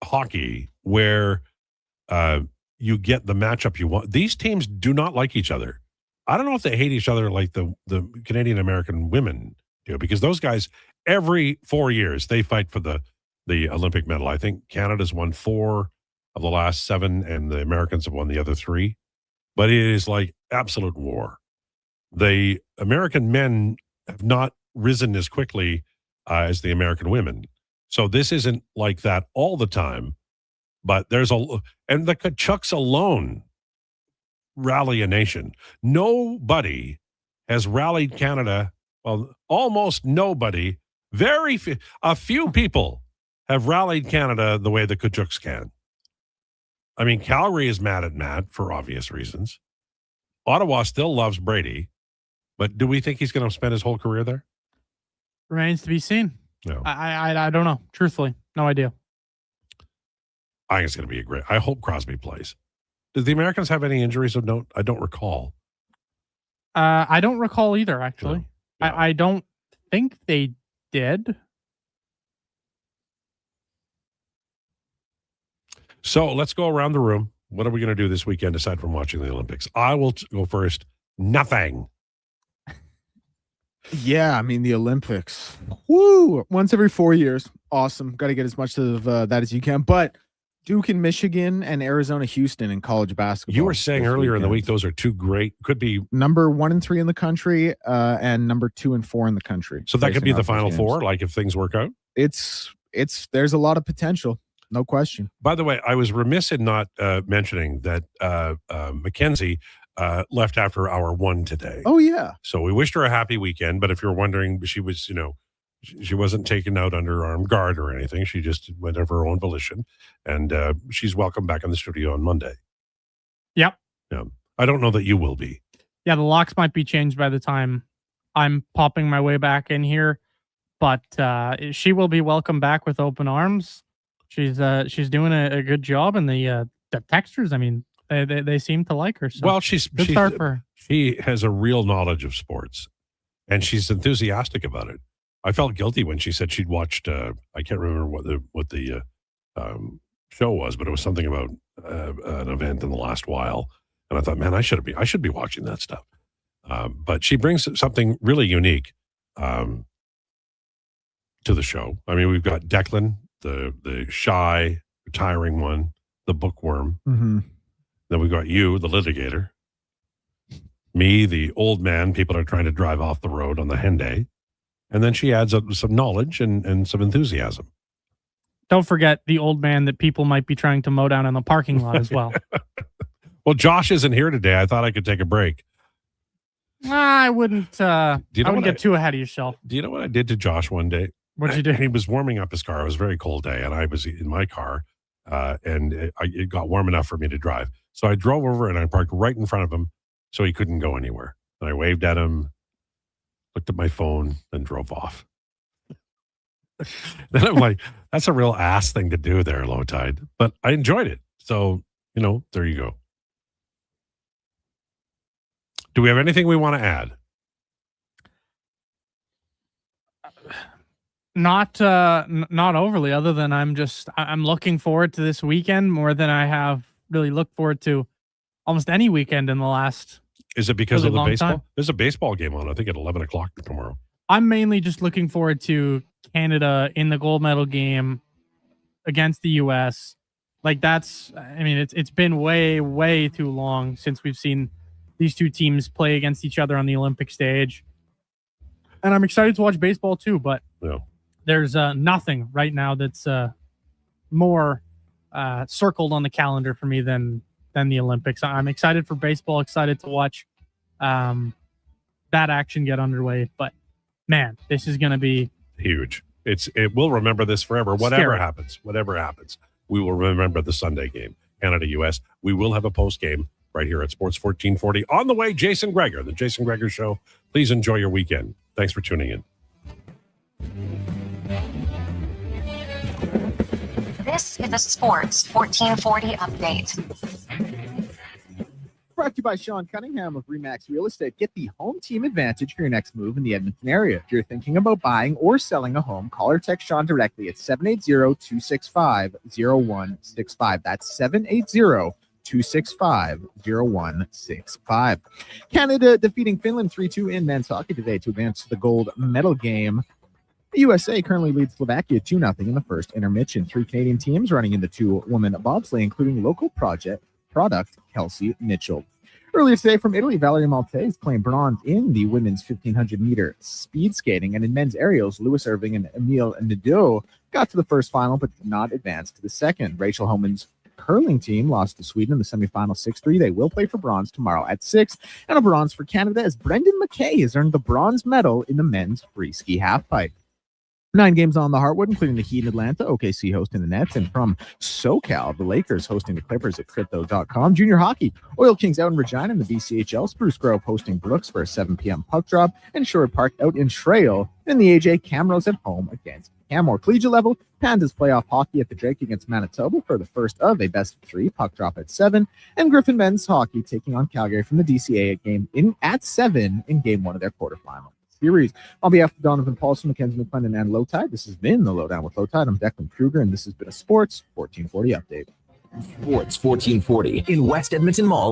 hockey where you get the matchup you want. These teams do not like each other. I don't know if they hate each other like the Canadian American women do, because those guys, every 4 years, they fight for the Olympic medal. I think Canada's won 4 of the last 7, and the Americans have won the other 3. But it is like absolute war. The American men have not risen as quickly as the American women. So this isn't like that all the time. But and the Kachucks alone rally a nation. Nobody has rallied Canada. Well, almost nobody. A few people have rallied Canada the way the Kachucks can. I mean, Calgary is mad at Matt for obvious reasons. Ottawa still loves Brady, but do we think he's going to spend his whole career there? Remains to be seen. No. I don't know. Truthfully, no idea. I think it's going to be a great. I hope Crosby plays. Did the Americans have any injuries of note? I don't recall. I don't recall either, actually. No. Yeah. I don't think they did. So let's go around the room. What are we going to do this weekend aside from watching the Olympics? I will go first. Nothing. Yeah, I mean, the Olympics. Woo! Once every 4 years. Awesome. Got to get as much of that as you can. But Duke in Michigan and Arizona Houston in college basketball. You were saying earlier in the week those are 2 great, could be number 1 and 3 in the country, and number 2 and 4 in the country. So that could be the Final Four, like if things work out. It's there's a lot of potential, no question. By the way, I was remiss in not mentioning that Mackenzie left after hour 1 today. Oh yeah. So we wished her a happy weekend. But if you're wondering, she was, she wasn't taken out under armed guard or anything. She just went of her own volition, and she's welcome back in the studio on Monday. Yep. Yeah. I don't know that you will be. Yeah, the locks might be changed by the time I'm popping my way back in here, but she will be welcome back with open arms. She's doing a good job, and the texters, I mean, they seem to like her. So well, good start for her. She has a real knowledge of sports, and she's enthusiastic about it. I felt guilty when she said she'd watched. I can't remember what the show was, but it was something about an event in the last while, and I thought, man, I should be watching that stuff. But she brings something really unique to the show. I mean, we've got Declan, the shy, retiring one, the bookworm. Mm-hmm. Then we've got you, the litigator. Me, the old man. People are trying to drive off the road on the Henday. And then she adds up some knowledge and some enthusiasm. Don't forget the old man that people might be trying to mow down in the parking lot as well. Well, Josh isn't here today. I thought I could take a break. I wouldn't get too ahead of yourself. Do you know what I did to Josh one day? What'd you do? He was warming up his car. It was a very cold day, and I was in my car, and it got warm enough for me to drive. So I drove over and I parked right in front of him so he couldn't go anywhere. And I waved at him, looked at my phone, and drove off. Then I'm like, that's a real ass thing to do there, Lowetide. But I enjoyed it. So, there you go. Do we have anything we want to add? Not overly, other than I'm looking forward to this weekend more than I have really looked forward to almost any weekend in the last. Is it because of the baseball? Time. There's a baseball game on, I think, at 11 o'clock tomorrow. I'm mainly just looking forward to Canada in the gold medal game against the US. Like it's been way too long since we've seen these two teams play against each other on the Olympic stage. And I'm excited to watch baseball too, but there's nothing right now that's more circled on the calendar for me than the Olympics. I'm excited for baseball, excited to watch that action get underway. But man, this is going to be huge. We'll remember this forever. Whatever happens, we will remember the Sunday game, Canada-US. We will have a post game right here at Sports 1440. On the way, Jason Gregor, the Jason Gregor Show. Please enjoy your weekend. Thanks for tuning in. This is a Sports 1440 update. Brought to you by Sean Cunningham of Remax Real Estate. Get the home team advantage for your next move in the Edmonton area. If you're thinking about buying or selling a home, call or text Sean directly at 780-265-0165. That's 780-265-0165. Canada defeating Finland 3-2 in men's hockey today to advance to the gold medal game. The USA currently leads Slovakia 2-0 in the first intermission. 3 Canadian teams running in the 2-woman bobsleigh, including local product Kelsey Mitchell. Earlier today from Italy, Valerie Maltese claimed bronze in the women's 1,500-meter speed skating. And in men's aerials, Lewis Irving and Emile Nadeau got to the first final but did not advance to the second. Rachel Homan's curling team lost to Sweden in the semifinal 6-3. They will play for bronze tomorrow at 6. And a bronze for Canada as Brendan McKay has earned the bronze medal in the men's free ski halfpipe. 9 games on the Heartwood, including the Heat in Atlanta, OKC hosting the Nets, and from SoCal, the Lakers hosting the Clippers at Crypto.com. Junior hockey, Oil Kings out in Regina in the BCHL, Spruce Grove hosting Brooks for a 7 p.m. puck drop, and Sherwood Park out in Trail in the AJ Camrose at home against Canmore. Collegiate level, Pandas playoff hockey at the Drake against Manitoba for the first of a best-of-3 puck drop at 7, and Griffin men's hockey taking on Calgary from the DCA at 7 in game 1 of their quarterfinal series. On behalf of Donovan Paulson, Mackenzie McClendon, and Lowetide, this has been the Lowdown with Lowetide. I'm Declan Krueger, and this has been a Sports 1440 update. Sports 1440 in West Edmonton Mall.